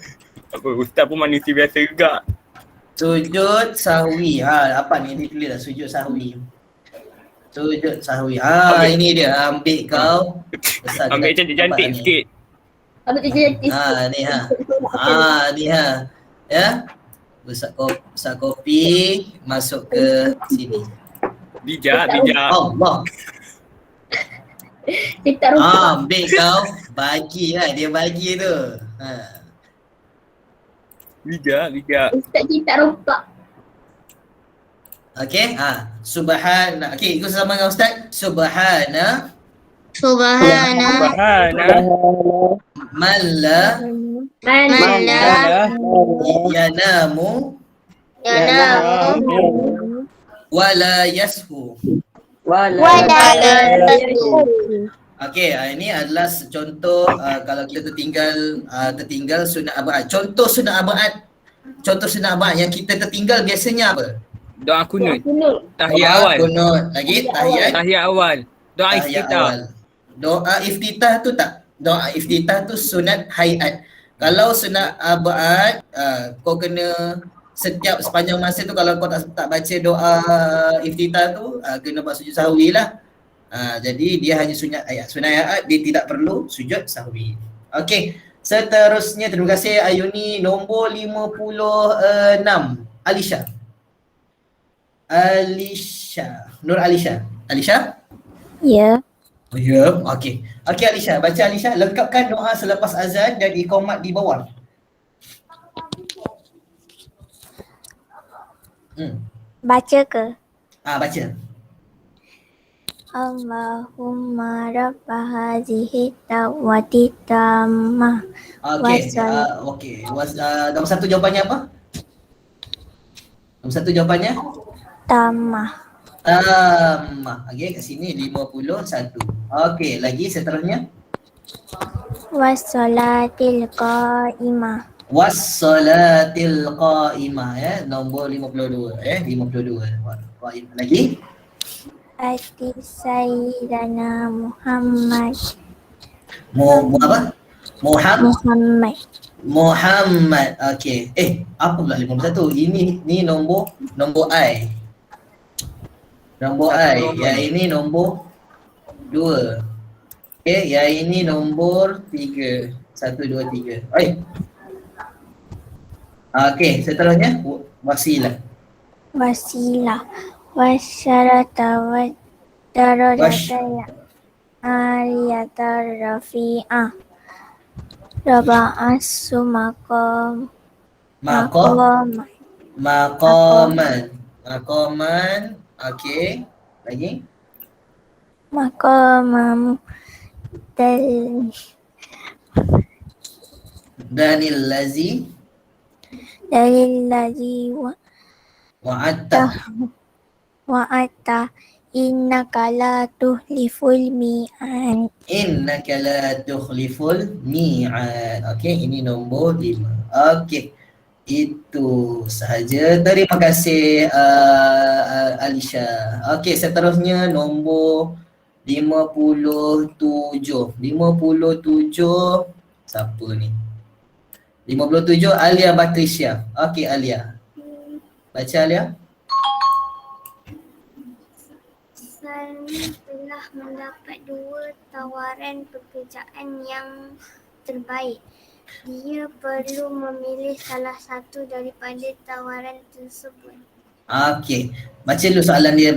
Apa, Ustaz pun manusia biasa juga. Sujud sahwi. Apa ni dia tulis lah, sujud sahwi. Sujud sahwi. Ini dia. Ambil kau. Ambil cantik-cantik sikit. Apa tu jadi Ni ni ya. Besar kopi masuk ke sini. Bijak. Allah. kita rumah Ambil kau. Bagi dia bagi tu. Bijak. Ustaz kita rompak. Okey. Subhana. Okey, ikut sama dengan Ustaz. Subhana man la yanamu wa la yashu. Okey, ini adalah contoh kalau kita tertinggal sunat abad. Contoh sunat abad yang kita tertinggal biasanya apa? Doa kunut. Tahiyat Doa awal. kunut. Lagi Tahiyat awal. Doa tahiyat iftitah. awal. Doa iftitah tu tak? Doa iftitah tu sunat hayat. Kalau sunat abad, kau kena sepanjang masa tu kalau kau tak baca doa iftitah tu, kena buat sujud sahwi lah. Jadi dia hanya sunat ayat. Sunat ayat dia tidak perlu sujud sahwi. Okey. Seterusnya, terima kasih Ayuni. Nombor 56. Nur Alisha. Ya. Ya, okey. Okey Alisha, baca Alisha. Lengkapkan doa selepas azan dan iqamat di bawah. Baca ke? Baca. Allahumma rabba hazihi da'wati tammah. Okey. Okey. Nombor satu jawapannya apa? Nombor satu jawapannya? Tammah. Okey, kat sini 51. Okey, lagi seterusnya. Wassalatil qa'imah. Wassalatil qa'imah ya, nombor 52 52. Lagi? Ati Sayyidana Muhammad. Apa? Muhammad. Okey. Apa pula 51? Ini nombor I. Nombor I. Yang ini nombor 2. Okey, yang ini nombor 3. 1 2 3. Okey, seterusnya wasilah. Wasyarata wa darajataya aliyata rafi'ah. Raba'as maqam. Maqaman. Maqaman. Okey. Lagi? Maqamam dal Danil lazi dalil ladzi wa'atta. wa'ata innaka la tuhliful mi'an. Innaka la tukhliful mi'ad. Okey, ini nombor 5. Okey. Itu sahaja. Terima kasih Alisha. Okey, seterusnya nombor 57. 57 siapa ni? 57 Alia Batrisya. Okey Alia. Baca Alia. Salmi telah mendapat 2 tawaran pekerjaan yang terbaik. Dia perlu memilih salah satu daripada tawaran tersebut. Okey. Baca dulu soalan dia.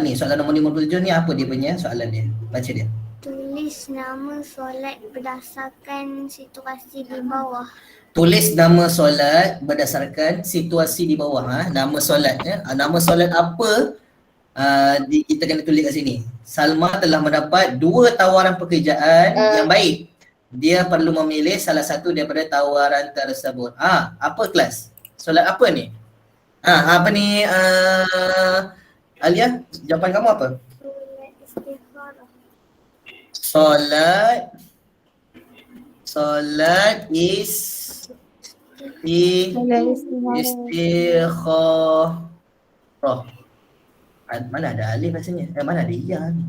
Ni soalan nombor 57 ni apa dia punya soalan dia? Baca dia. Tulis nama solat berdasarkan situasi di bawah. Tulis nama solat berdasarkan situasi di bawah. Nama solat nama solat apa kita kena tulis kat sini. Salma telah mendapat 2 tawaran pekerjaan yang baik. Dia perlu memilih salah satu daripada tawaran tersebut. Apa kelas? Solat apa ni? Apa ni Alia? Jawapan kamu apa? Solat istikharah. Solat istikharah. Mana ada alif rasanya? Mana ada ya ni?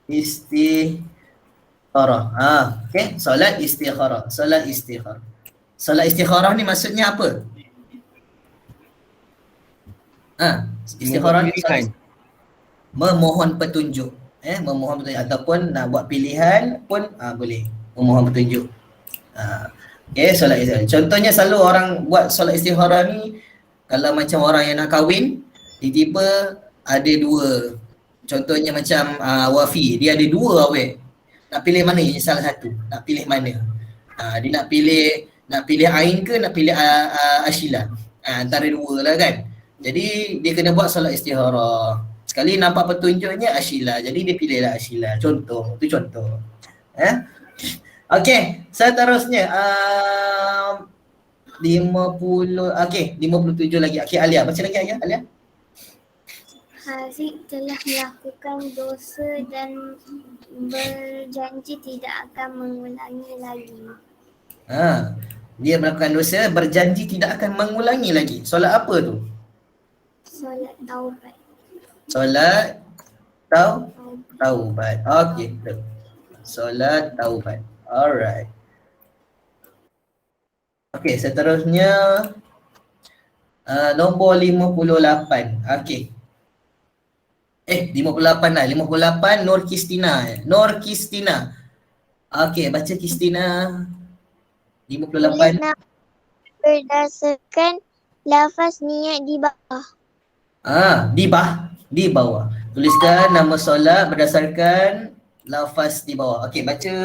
Istikharah. Okey, solat istikharah. Solat istikharah. Solat istikharah ni maksudnya apa? Istikharah ni memohon petunjuk. Memohon petunjuk ataupun nak buat pilihan pun boleh. Memohon petunjuk. Okey, solat istikharah. Contohnya selalu orang buat solat istikharah ni kalau macam orang yang nak kahwin, tiba-tiba ada 2. Contohnya macam Wafi, dia ada 2 awet. Nak pilih mana je salah satu? Nak pilih mana? Dia nak pilih Ain ke nak pilih Ashila? Antara 2 lah kan. Jadi dia kena buat solat istikharah. Sekali nampak petunjuknya Ashila, jadi dia pilihlah Ashila. Contoh, tu contoh. Okey, seterusnya 50, okey, 57 lagi. Okey, Alia, baca lagi Alia. Haziq telah melakukan dosa dan berjanji tidak akan mengulangi lagi. Dia melakukan dosa, berjanji tidak akan mengulangi lagi. Solat apa tu? Solat taubat. Solat taubat. Okey, betul. Solat taubat. Alright. Okey, seterusnya nombor 58. Okey. 58 lah. 58 Nur Kistina. Nur Kistina. Okey, baca Kistina. 58. Berdasarkan lafaz niat di bawah. Di bawah. Tuliskan nama solat berdasarkan lafaz di bawah. Okey, baca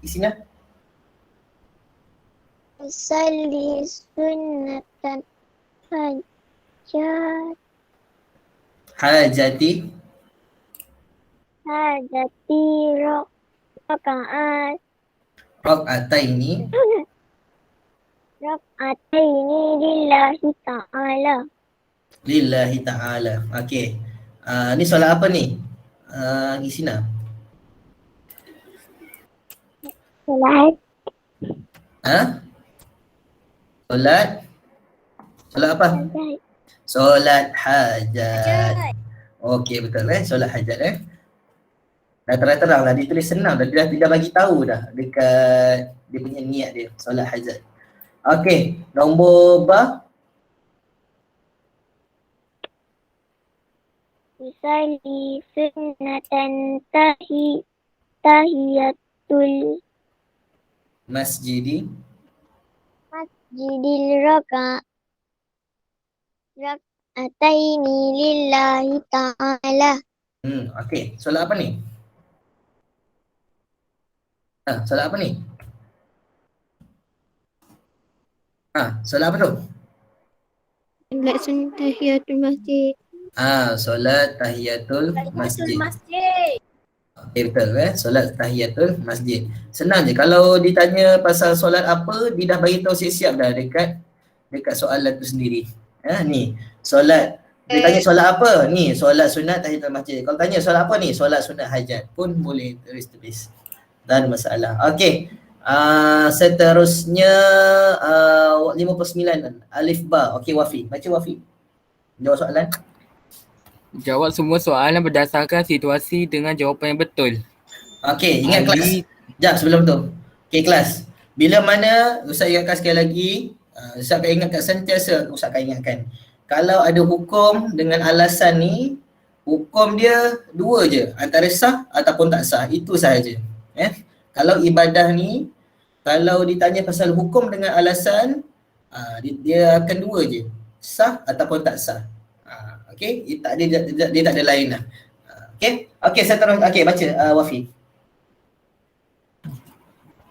Kistina. Usalli sunnatan Hajati rakaat Rakaataini lillahi ta'ala. Lillahi ta'ala. Okey. Ni solat apa ni? Kisina. Solat Solat apa? Solat hajat. Okey, betul solat hajat Dah terang-terang lah, dia tulis senang dah, dia bagi tahu dah dekat dia punya niat dia, solat hajat. Okey, nombor Usalli sunnatan tahiyatul masjidil raka'ataini lillahi ta'ala. Okey, solat apa ni? Solat apa ni? Solat apa tu? Solat sunat tahiyatul masjid. Solat tahiyatul masjid. Masjid. Okay, betul solat tahiyatul masjid. Senang je. Kalau ditanya pasal solat apa, dia dah bagi tahu siap-siap dah dekat soalan tu sendiri. Ni, solat. Dia tanya solat apa? Ni, solat sunat tahiyatul masjid. Kalau tanya solat apa ni? Solat sunat hajat pun boleh tulis. Tak ada masalah. Okey. Seterusnya 59 alif ba. Okey Wafi. Baca Wafi. Jawab soalan. Jawab semua soalan berdasarkan situasi dengan jawapan yang betul. Okey, ingat kelas. Sekejap sebelum tu. Okey kelas. Bila mana, Ustaz ingatkan sekali lagi, Ustaz akan ingatkan sentiasa, Ustaz akan ingatkan. Kalau ada hukum dengan alasan ni, hukum dia dua je, antara sah ataupun tak sah. Itu sahaja. Kalau ibadah ni, kalau ditanya pasal hukum dengan alasan, dia akan dua je, sah ataupun tak sah. Okey, dia tak ada lain lah. Okey, saya terus. Okey, baca Wafi.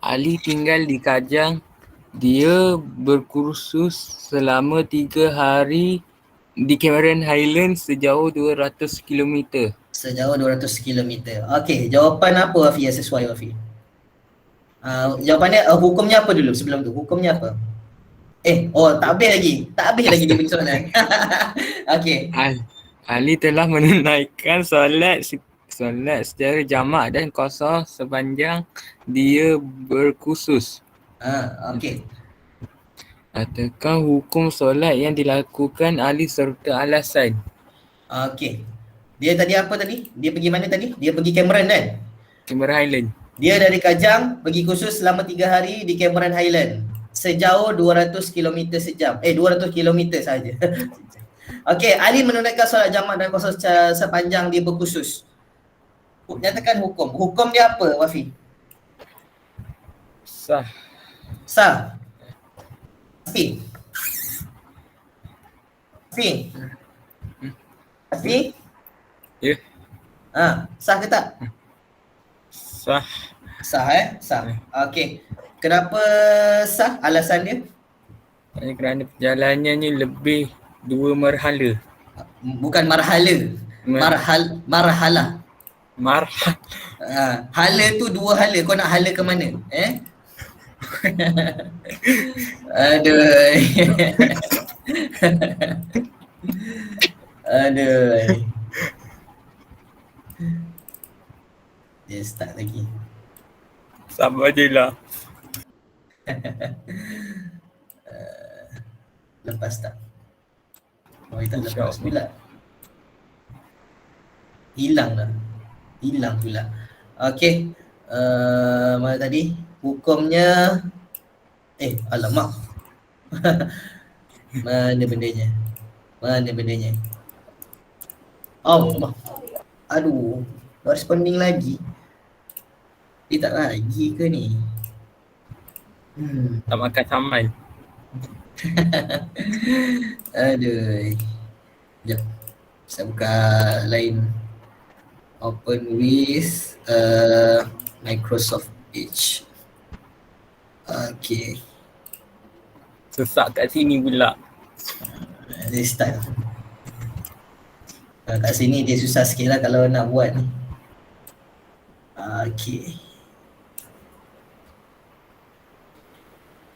Ali tinggal di Kajang. Dia berkursus selama 3 hari di Cameron Highlands sejauh 200 km. Sejauh 200 km. Okey, jawapan apa Wafi yang sesuai Wafi? Jawapannya hukumnya apa dulu sebelum tu? Hukumnya apa? Tak habis lagi dia punya soalan. Okey. Ali telah menunaikan solat secara jamak dan qasar sepanjang dia berkursus. Okey. Adakah hukum solat yang dilakukan Ali serta alasan? Okey. Dia tadi apa tadi? Dia pergi mana tadi? Dia pergi Cameron kan? Cameron Highland. Dia dari Kajang pergi kursus selama 3 hari di Cameron Highland. Sejauh 200 km sejam. 200 km sahaja. Okey, Ali menunaikan solat jamak dan qasar sepanjang dia berkursus. Nyatakan hukum. Hukum dia apa, Wafi? Sah. Sah. Pasti. Ya. Sah ke tak? Sah. Sah Sah. Okey. Kenapa sah? Alasan dia? Kerana perjalanannya lebih 2 marhala. Bukan marhala. Marhalah. Hala tu 2 hala. Kau nak hala ke mana? Aduh. Aduh. Dia start lagi. Sabar je lah. Lepas tak? Tak lepas pula. Hilang pula. Okey. Mana tadi? Hukumnya alamak. Mana bendanya? Allah. Aduh, responding lagi. Dia tak lagi ke ni? Tak makan saman. Aduh. Sekejap. Saya buka lain. Open with Microsoft Edge. Okay. Sesak kat sini pula. Dia start. Kat sini dia susah sikit lah kalau nak buat ni. Okay.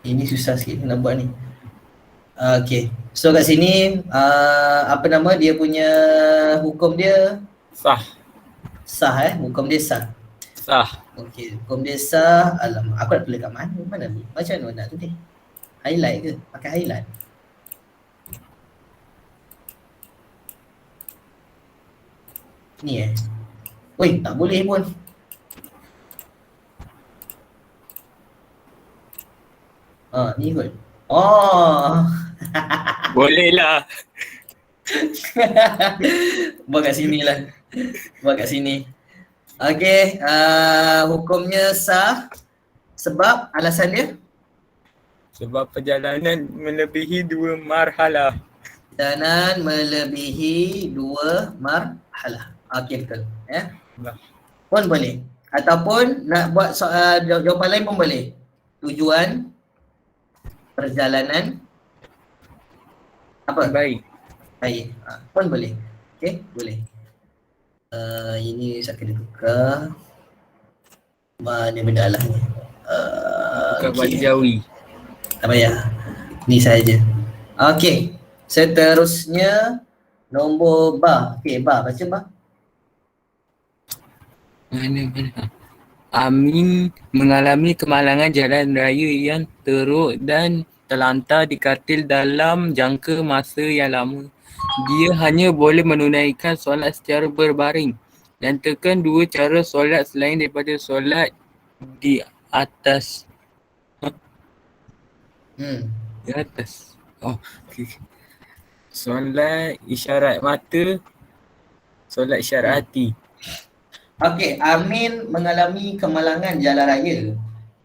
Ini susah sikit nak buat ni. Okay. So kat sini apa nama dia punya hukum dia? Sah. Hukum dia sah. Okay, hukum dia sah. Alamak, aku nak pilih kat mana? Macam mana nak tu ni? Highlight ke? Pakai highlight. Ni Weh, tak boleh pun. Ni kot. Boleh lah. Buat kat sini lah. Okey, hukumnya sah sebab alasan dia? Sebab perjalanan melebihi 2 marhalah. Perjalanan melebihi 2 marhalah. Okey, betul. Pun boleh. Ataupun nak buat jawapan lain pun boleh. Tujuan perjalanan Apa? Baik. Baik. Pun boleh. Okey, boleh. Ini saya kena tukar. Mana benda lah ni? Bukan bahasa Okey. Jawi. Tak payah. Ni saja. Okey. Seterusnya nombor ba. Okey, ba. Baca ba. Mana. Amin mengalami kemalangan jalan raya yang teruk dan terlantar di katil dalam jangka masa yang lama. Dia hanya boleh menunaikan solat secara berbaring dan tekan 2 cara solat selain daripada solat di atas. Di atas. Oh, okay. Solat isyarat mata, solat isyarat hati. Okey, Amin mengalami kemalangan jalan raya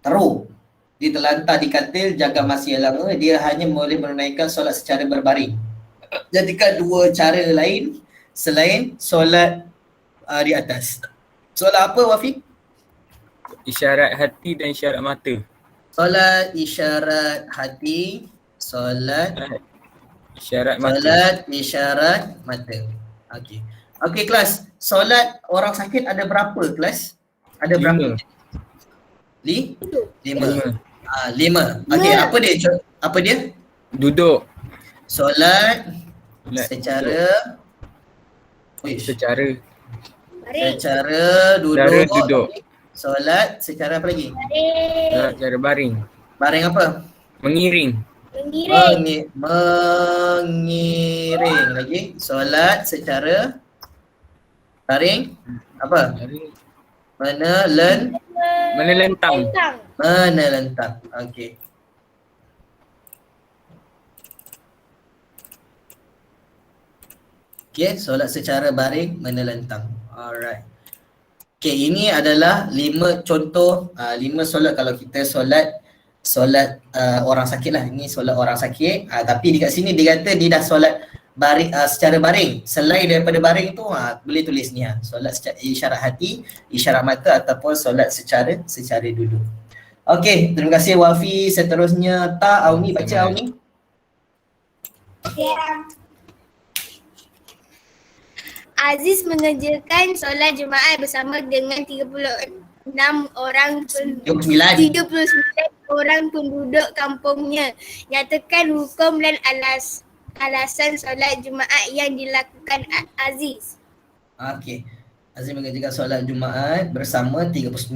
teruk. Dia terlantar di katil jaga masa yang lama. Dia hanya boleh menunaikan solat secara berbaring. Jadikan 2 cara lain selain solat di atas. Solat apa, Wafi? Isyarat hati dan isyarat mata. Solat isyarat hati, solat Isyarat mata. solat isyarat mata. Okey. Okey kelas, solat orang sakit ada berapa kelas? Ada berapa? 5. 5. Okey, apa dia? Apa dia? Duduk. Solat Solat secara secara duduk. duduk. Solat secara apa lagi? Solat secara baring. Baring apa? Mengiring. Mengiring lagi. Solat secara baring apa? Menelentang. Menelentang. Okey. Okey, solat secara baring menelentang. Alright. Okey, ini adalah 5 contoh 5 solat kalau kita solat orang sakit lah. Ini solat orang sakit. Tapi dekat sini dia kata dia dah solat baring secara baring. Selain daripada baring tu boleh tulis ni solat secara isyarat hati, isyarat mata ataupun solat secara duduk. Okey, terima kasih Wafi. Seterusnya Auni, baca Auni. Aziz mengerjakan solat Jumaat bersama dengan 39 orang penduduk kampungnya. Nyatakan hukum dan alasan solat Jumaat yang dilakukan Aziz. Okey. Aziz mengerjakan solat Jumaat bersama 39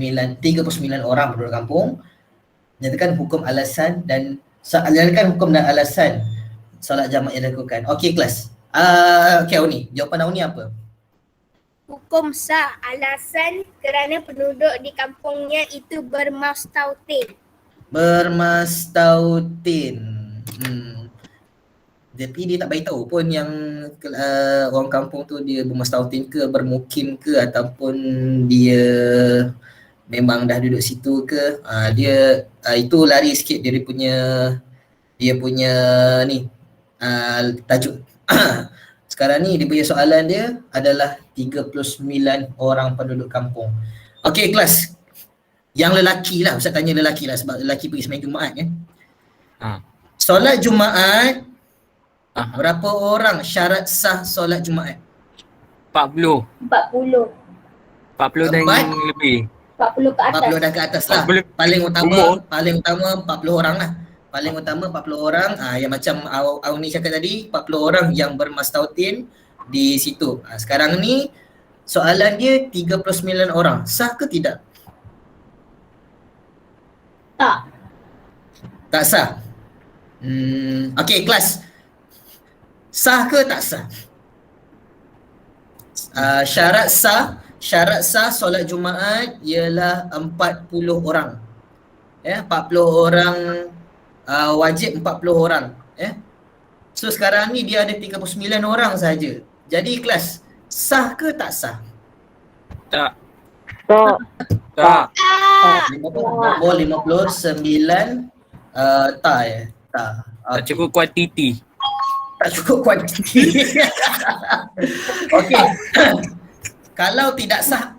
orang penduduk kampung. Nyatakan hukum alasan dan alasan solat jamaah yang dilakukan. Okey kelas. Okey Auni, jawapan Auni apa? Hukum sah, alasan kerana penduduk di kampungnya itu bermastautin. Tapi dia tak beritahu pun yang orang kampung tu dia bermastautin ke, bermukim ke ataupun dia memang dah duduk situ ke. Dia itu lari sikit dia punya ni tajuk. Sekarang ni dia punya soalan dia adalah 39 orang penduduk kampung. Okey kelas. Yang lelaki lah, Ustaz tanya lelaki lah sebab lelaki pergi sembahyang Jumaat kan. Solat Jumaat berapa orang syarat sah solat Jumaat? 40 dan lebih. 40 ke atas. 40 dah ke atas lah. Paling utama 40 orang lah. Paling utama 40 orang yang macam Auni cakap tadi, 40 orang yang bermastautin di situ. Sekarang ni soalan dia 39 orang. Sah ke tidak? Tak sah. Okey kelas. Sah ke tak sah? Syarat sah solat Jumaat ialah 40 orang. 40 orang wajib 40 orang. So sekarang ni dia ada 39 orang saja. Jadi kelas, sah ke tak sah? Tak. Nombor 59 tak ya? Tak. Tak cukup kuantiti. Tak cukup kuantiti. Okey. Kalau tidak sah,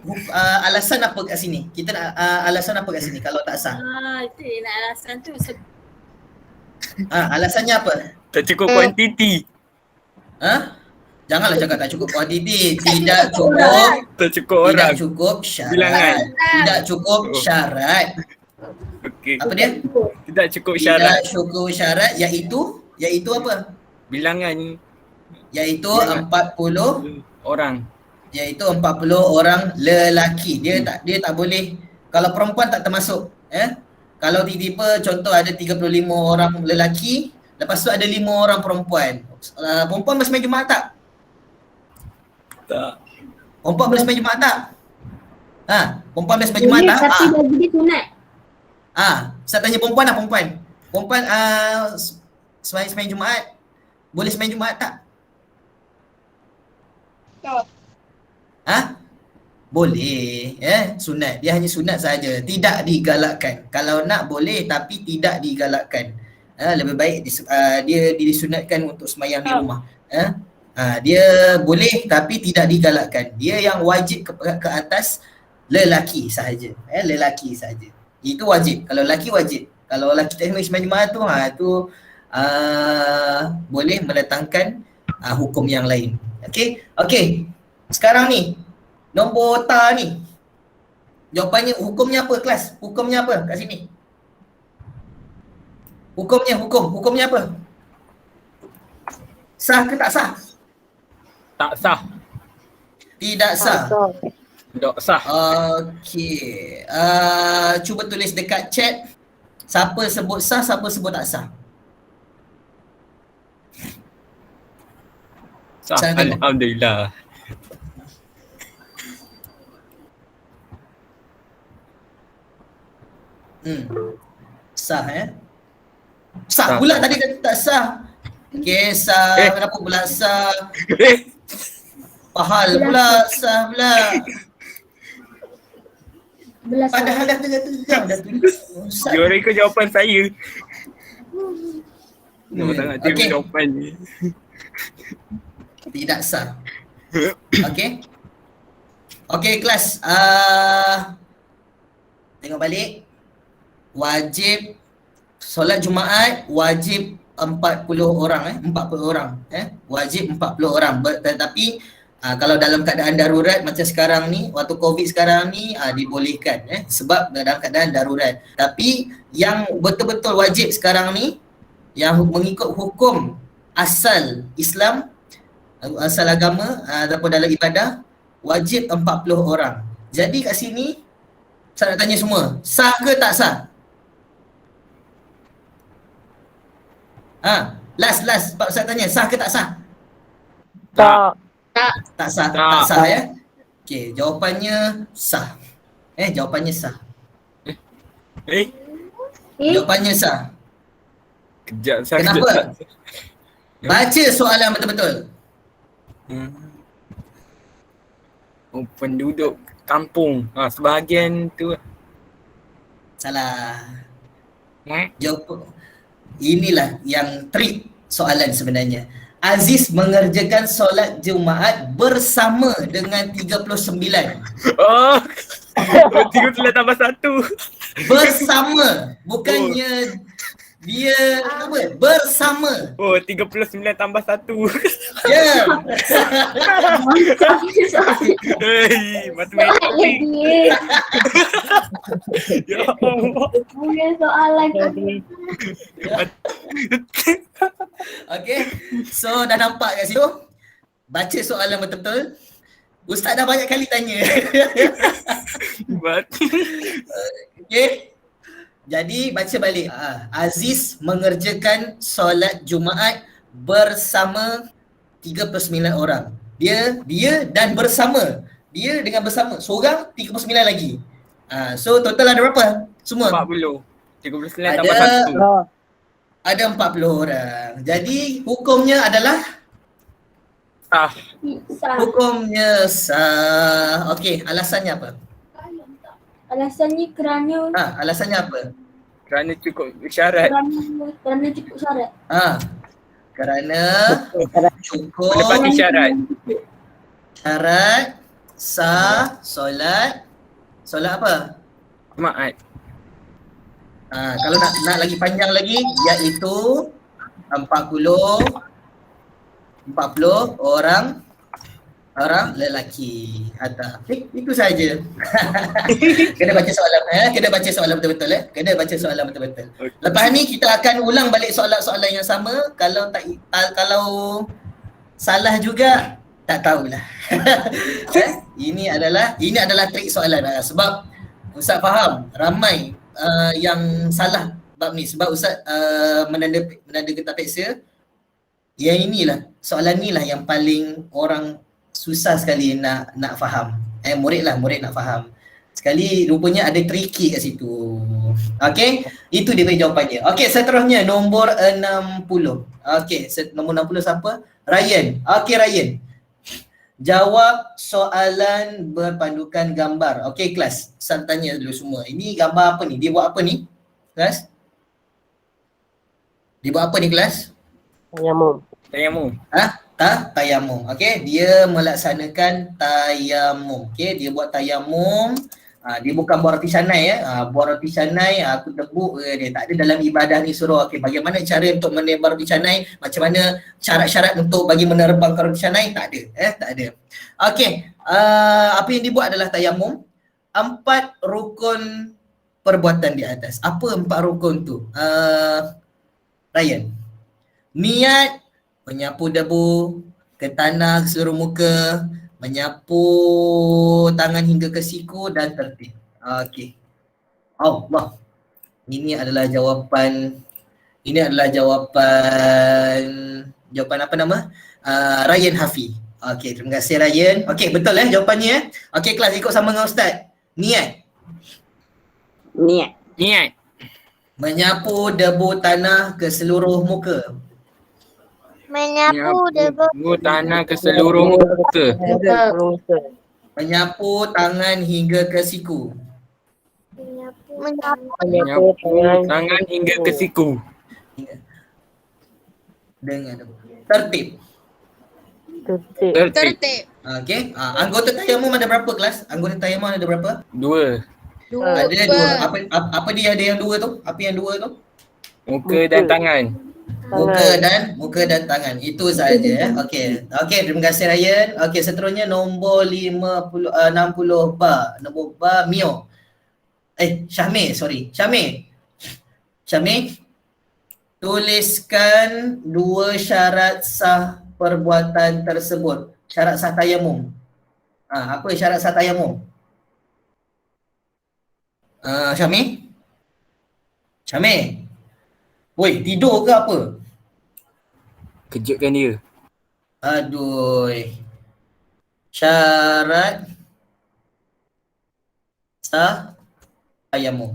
alasan apa kat sini? Kita nak alasan apa kat sini kalau tak sah? Itu nak alasan tu. Alasannya apa? Tak cukup kuantiti. Janganlah cakap tak cukup kuantiti. Tidak cukup. Tak cukup orang. Tidak cukup syarat. Bilangan. Tidak cukup syarat. Okey. Apa dia? Tidak cukup syarat. Tidak cukup syarat iaitu apa? Bilangan Iaitu 40 orang. iaitu 40 orang lelaki. Dia tak boleh, kalau perempuan tak termasuk. Kalau tiba-tiba contoh ada 35 orang lelaki, lepas tu ada 5 orang perempuan. Perempuan boleh sembahyang Jumaat tak? Tak. Perempuan boleh sembahyang Jumaat tak? Perempuan boleh sembahyang Jumaat tak? Tapi bagi dia sunat. Saya tanya perempuan lah, perempuan. Perempuan sembahyang Jumaat, boleh sembahyang Jumaat tak? Tak. Boleh, sunat. Dia hanya sunat saja, tidak digalakkan. Kalau nak boleh tapi tidak digalakkan. Lebih baik dia disunatkan untuk sembahyang di rumah. Dia boleh tapi tidak digalakkan. Dia yang wajib ke atas lelaki sahaja. Lelaki sahaja. Itu wajib. Kalau lelaki wajib. Kalau lelaki tak sembahyang Jumaat tu boleh mendatangkan hukum yang lain. Okey. Sekarang ni nombor ta ni. Jawapannya hukumnya apa kelas? Hukumnya apa kat sini? Hukumnya apa? Sah ke tak sah? Tak sah. Tidak sah. Tak sah. Okey. Cuba tulis dekat chat siapa sebut sah, siapa sebut tak sah. Sah. Saya tengok. Alhamdulillah. Sah Sah pula tadi kata tak sah. Okey, sah. Kenapa pula sah? Pahal pula, sah pula. Padahal dah tegang dah tulis. Diorang ikut jawapan saya. Nama sangat dia Okey. jawapan ni. Tidak sah. Okey kelas. Tengok balik. Wajib solat Jumaat wajib 40 orang 40 orang wajib 40 orang. Tetapi kalau dalam keadaan darurat macam sekarang ni, waktu Covid sekarang ni dibolehkan sebab dalam keadaan darurat. Tapi yang betul-betul wajib sekarang ni yang mengikut hukum asal Islam, asal agama ataupun dalam ibadah, wajib 40 orang. Jadi kat sini saya nak tanya semua, sah ke tak sah? Last Pak Ustaz tanya, sah ke tak sah? Tak. Tak sah, Tak. tak sah Okey, jawapannya sah. Jawapannya sah. Jawapannya sah. Kejap saya. Kenapa? Baca soalan betul-betul. Penduduk kampung. Sebahagian tu. Salah. Jawab. Inilah yang trik soalan sebenarnya. Aziz mengerjakan solat Jumaat bersama dengan 39. Oh. 39 tambah 1. Bersama. Bukannya dia apa? Bersama. Oh, 39 tambah 1. Ya. Hei, matematik. Ya Allah. Punya soalan Okey. So dah nampak kat situ? Baca soalan betul-betul. Ustaz dah banyak kali tanya. Okey. Jadi baca balik. Aziz mengerjakan solat Jumaat bersama 39 orang. Dia dan bersama. Dia dengan bersama. Seorang 39 lagi. So total ada berapa? Semua? 40. 39 tambah 1. Ada 40 orang. Jadi hukumnya adalah Sah. hukumnya sah. Okey, alasannya apa? Alasannya kerana Alasannya apa? Kerana cukup syarat. kerana cukup syarat. Kerana cukup Menepati syarat. syarat sah solat apa? Jumaat. Kalau nak lagi panjang lagi, iaitu 40 40 orang lelaki. Hatta. Itu saja. Kena baca soalan kena baca soalan betul-betul Kena baca soalan betul-betul. Lepas ni kita akan ulang balik soalan-soalan yang sama. Kalau kalau salah juga tak tahulah. Ini adalah trik soalan sebab Ustaz faham ramai yang salah bab ni sebab Ustaz menanda getah peksa. Yang inilah soalan ni lah yang paling orang susah sekali nak faham. Murid nak faham. Sekali rupanya ada tricky kat situ. Okey, itu dia punya jawapannya. Okey, seterusnya nombor 60. Okey, nombor 60 siapa? Ryan. Okey Ryan. Jawab soalan berpandukan gambar. Okey kelas, Ustaz tanya dulu semua. Ini gambar apa ni? Dia buat apa ni? Kelas? Dia buat apa ni kelas? Tayamum. Tayamum. Okey, dia melaksanakan tayamum. Okey, dia buat tayamum. Dia bukan buat roti canai buat roti canai aku tebuk dia tak ada dalam ibadah ni suruh okey bagaimana cara untuk menebar roti canai, macam mana syarat-syarat untuk bagi menerbangkan roti canai, tak ada. Okey, apa yang dibuat adalah tayamum. 4 rukun perbuatan di atas. Apa 4 rukun tu? Ryan. Niat, menyapu debu ke tanah ke seluruh muka, menyapu tangan hingga ke siku dan tertib. Okey. Allah. Ini adalah jawapan jawapan apa nama? Ryan Hafi. Okey, terima kasih Ryan. Okey, betul jawapannya Okey, kelas ikut sama dengan Ustaz. Niat. Menyapu debu tanah ke seluruh muka. Menyapu debu tanah ke seluruh muka. Menyapu tangan hingga ke siku. Menyapu tangan hingga ke siku. Dengan tertib. Okey. Anggota tayamum ada berapa kelas? Anggota tayamum ada berapa? 2. Ada 2. Apa dia ada yang 2 tu? Apa yang 2 tu? Muka dan tangan. Muka dan tangan. Itu saja Okey. Terima kasih Ryan. Okey, seterusnya nombor 60 ba. Nombor ba Mio. Syahmi, sorry. Syahmi. Tuliskan 2 syarat sah perbuatan tersebut. Syarat sah tayamum. Apa syarat sah tayamum? Syahmi. Woi, tidur ke apa? Kejutkan dia. Aduh. Syarat sah tayamum.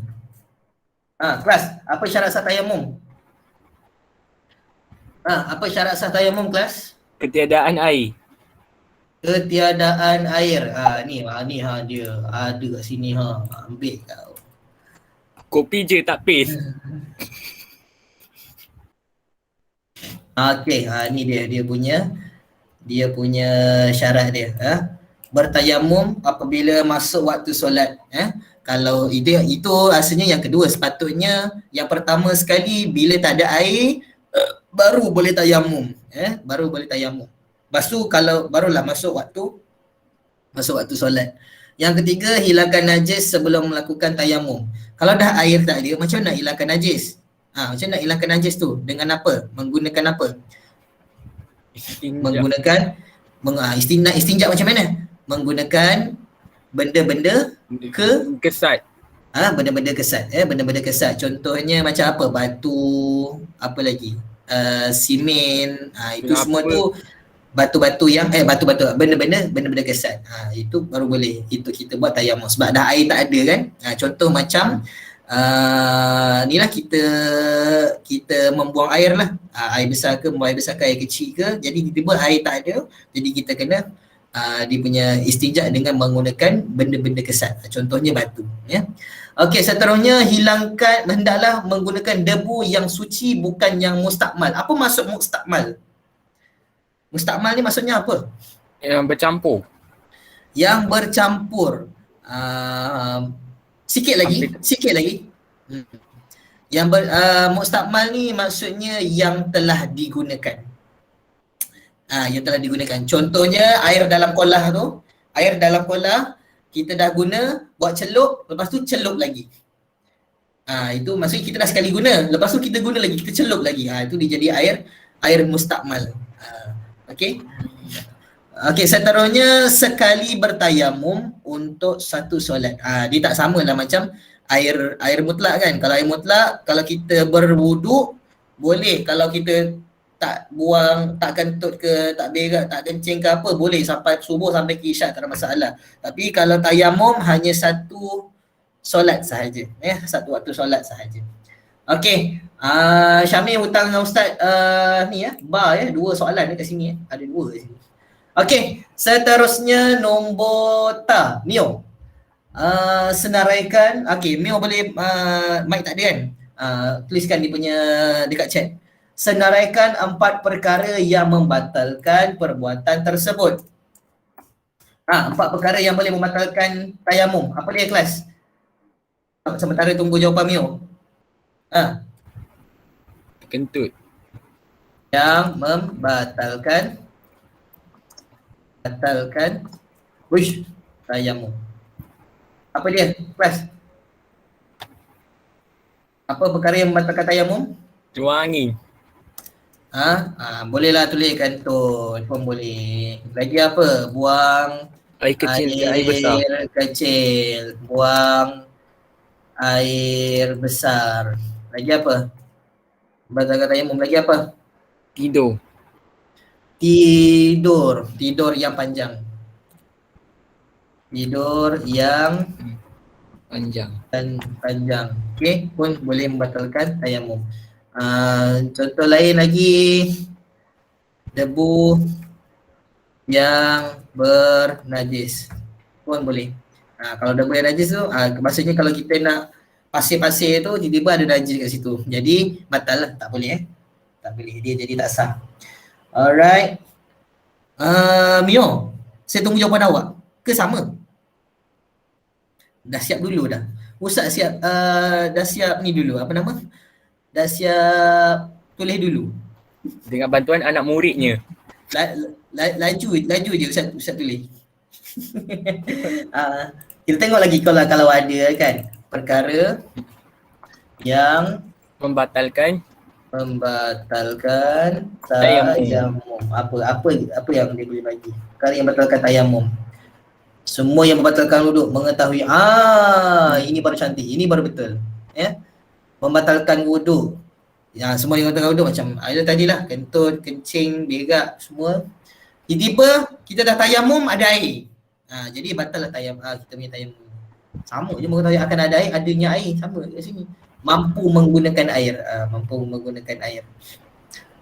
Kelas, apa syarat sah tayamum? Apa syarat sah tayamum kelas? Ketiadaan air. Ketiadaan air. Ni dia ada kat sini ambil kau. Kopi je tak paste. Okey, ni dia punya syarat dia. Bertayamum apabila masuk waktu solat. Kalau itu asalnya yang kedua, sepatutnya yang pertama sekali bila tak ada air baru boleh tayamum. Baru boleh tayamum. Lepas tu kalau barulah masuk waktu solat. Yang ketiga, hilangkan najis sebelum melakukan tayamum. Kalau dah air tak ada, macam mana nak hilangkan najis? Macam nak hilangkan najis tu? Dengan apa? Menggunakan apa? Menggunakan istinja macam mana? Menggunakan benda-benda kesat. Benda-benda kesat. Benda-benda kesat. Contohnya macam apa? Batu, apa lagi? Simen. Itu Kenapa? semua tu batu-batu yang benda-benda kesat. Itu baru boleh. Itu kita buat tayamum sebab dah air tak ada kan. Contoh macam inilah kita membuang air lah. Air besar ke, membuang air besar ke, air kecil ke. Jadi tiba-tiba air tak ada. Jadi kita kena dia punya istinja dengan menggunakan benda-benda kesat. Contohnya batu. Okey, seterusnya hendaklah menggunakan debu yang suci bukan yang mustakmal. Apa maksud mustakmal? Mustakmal ni maksudnya apa? Yang bercampur. Yang bercampur. Sikit lagi. Yang mustakmal ni maksudnya yang telah digunakan. yang telah digunakan. Contohnya air dalam kolah tu, air dalam kolah kita dah guna buat celup, lepas tu celup lagi. Itu maksudnya kita dah sekali guna, lepas tu kita guna lagi, kita celup lagi. Itu dia jadi air mustakmal. Okey. Okey, seterusnya sekali bertayamum untuk satu solat. Dia tak samalah macam air mutlak kan. Kalau air mutlak, kalau kita berwuduk boleh, kalau kita tak buang, tak kentut ke, tak berak, tak kencing ke apa, boleh sampai subuh sampai ke isyak, tak ada masalah. Tapi kalau tayamum hanya satu solat sahaja, satu waktu solat sahaja. Okey, Syamil hutang dengan Ustaz bar 2 soalan dekat sini ada 2 kat sini. Okey, seterusnya nombor Mio. Senaraikan, okey, Mio boleh mic tak ada kan? Tuliskan dia punya dekat chat. Senaraikan 4 perkara yang membatalkan perbuatan tersebut. 4 perkara yang boleh membatalkan tayamum. Apa dia kelas? Sementara tunggu jawapan Mio. Kentut. Yang membatalkan tayamum. Apa dia kelas? Apa perkara yang membatalkan tayamum? Keluar angin. Bolehlah tulis kantut pun boleh. Lagi apa? Buang Air kecil ke air besar. Air kecil, buang air besar. Lagi apa? Batalkan tayamum. Lagi apa? Tidur. Tidur yang panjang. Tidur yang panjang. Okey, pun boleh membatalkan tayamum. Contoh lain lagi, debu yang bernajis pun boleh. Kalau debu yang najis tu, maksudnya kalau kita nak pasir-pasir tu tiba-tiba ada najis kat situ, jadi batal lah, tak boleh tak boleh, dia jadi tak sah. Alright, Mio, saya tunggu jawapan awak ke sama? Dah siap dulu dah? Ustaz siap, dah siap ni dulu, apa nama? Dah siap tulis dulu? Dengan bantuan anak muridnya. Laju je Ustaz tulis. Kita tengok lagi kalau ada kan perkara yang Membatalkan tayamum. Apa yang dia boleh bagi? Perkara yang membatalkan tayamum. Semua yang membatalkan wuduk mengetahui ini baru cantik, ini baru betul. Membatalkan wuduk. Semua yang membatalkan wuduk macam ada tadilah, kentut, kencing, berak semua. Tiba-tiba kita dah tayamum ada air. Jadi batal lah kita punya tayamum. Sama je mengetahui akan ada air, adanya air sama kat sini. Mampu menggunakan air,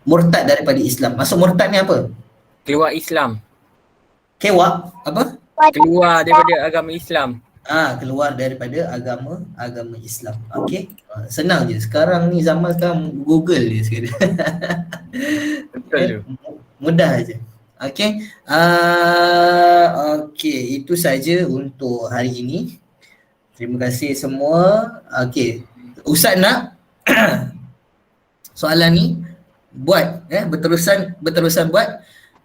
Murtad daripada Islam. Maksud murtad ni apa? keluar Islam. Apa? Keluar daripada agama Islam. Keluar daripada agama Islam. Okey. Senang je. Sekarang ni zaman sekarang Google je sekarang. Betul je. Mudah aje. Okey. Okey, itu saja untuk hari ini. Terima kasih semua. Okey. Ustaz nak soalan ni buat berterusan buat.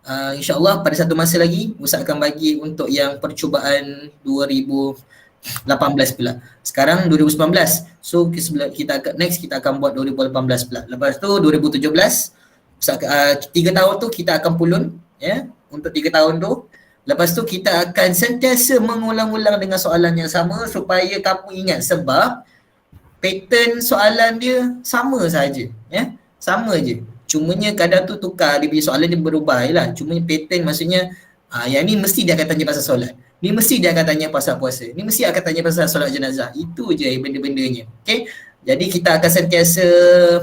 InsyaAllah pada satu masa lagi Ustaz akan bagi untuk yang percubaan 2018 pula. Sekarang 2019. So kita akan buat 2018 pula. Lepas tu 2017 Ustaz 3 tahun tu kita akan pulun untuk 3 tahun tu. Lepas tu kita akan sentiasa mengulang-ulang dengan soalan yang sama supaya kamu ingat, sebab pattern soalan dia sama saja, sama je. Cumanya kadang tu tukar, dia punya soalan dia berubah lah. Cumanya pattern maksudnya yang ni mesti dia akan tanya pasal solat, ni mesti dia akan tanya pasal puasa, ni mesti akan tanya pasal solat jenazah. Itu je benda-bendanya. Okay, jadi kita akan sentiasa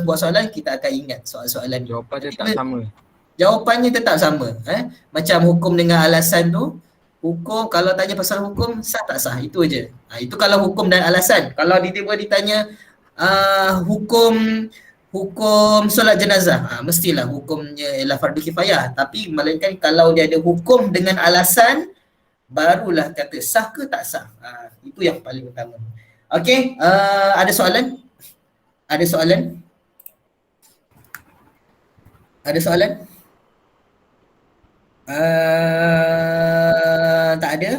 buat soalan, kita akan ingat soalan ni. Jawapan tetap sama. Jawapannya tetap sama. Macam hukum dengan alasan tu, hukum kalau tanya pasal hukum sah tak sah, itu je. Itu kalau hukum dan alasan. Kalau tiba-tiba ditanya hukum solat jenazah, mestilah hukumnya ialah fardu kifayah. Tapi melainkan kalau dia ada hukum dengan alasan, barulah kata sah ke tak sah. Itu yang paling utama. Okey, ada soalan? Ada soalan? Ada soalan? Tak ada.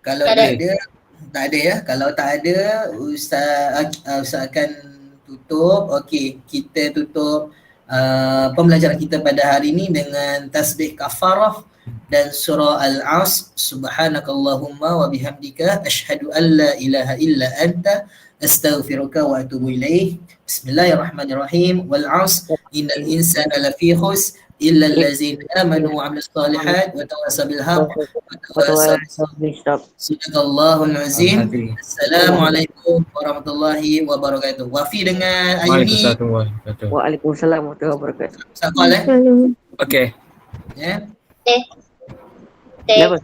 Kalau Tak tak ada. ada, tak ada ya. Kalau tak ada, Ustaz akan tutup. Okey, kita tutup pembelajaran kita pada hari ini dengan tasbih kafarah dan surah Al-As. Subhanakallahumma wa bihamdika asyhadu an la ilaha illa anta astaghfiruka wa atubu ilaih. Bismillahirrahmanirrahim. Wal 'as innal insana lafi khus illa allazina amanu wa 'amilus solihat wa tawassaw bil haqq wa tawassaw bis sabr. Sadaqallahul azim. Assalamualaikum warahmatullahi wabarakatuh. Wafi dengan Ayumi. Waalaikumsalam warahmatullahi wabarakatuh. Waalaikumsalam warahmatullahi wabarakatuh. Sakal Okey. ya. Kenapa?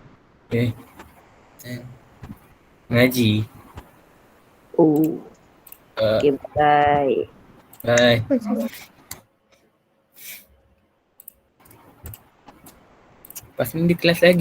Okey. Ngaji. Oh, Uh, okay, bye. Bye. Lepas ni di kelas lagi.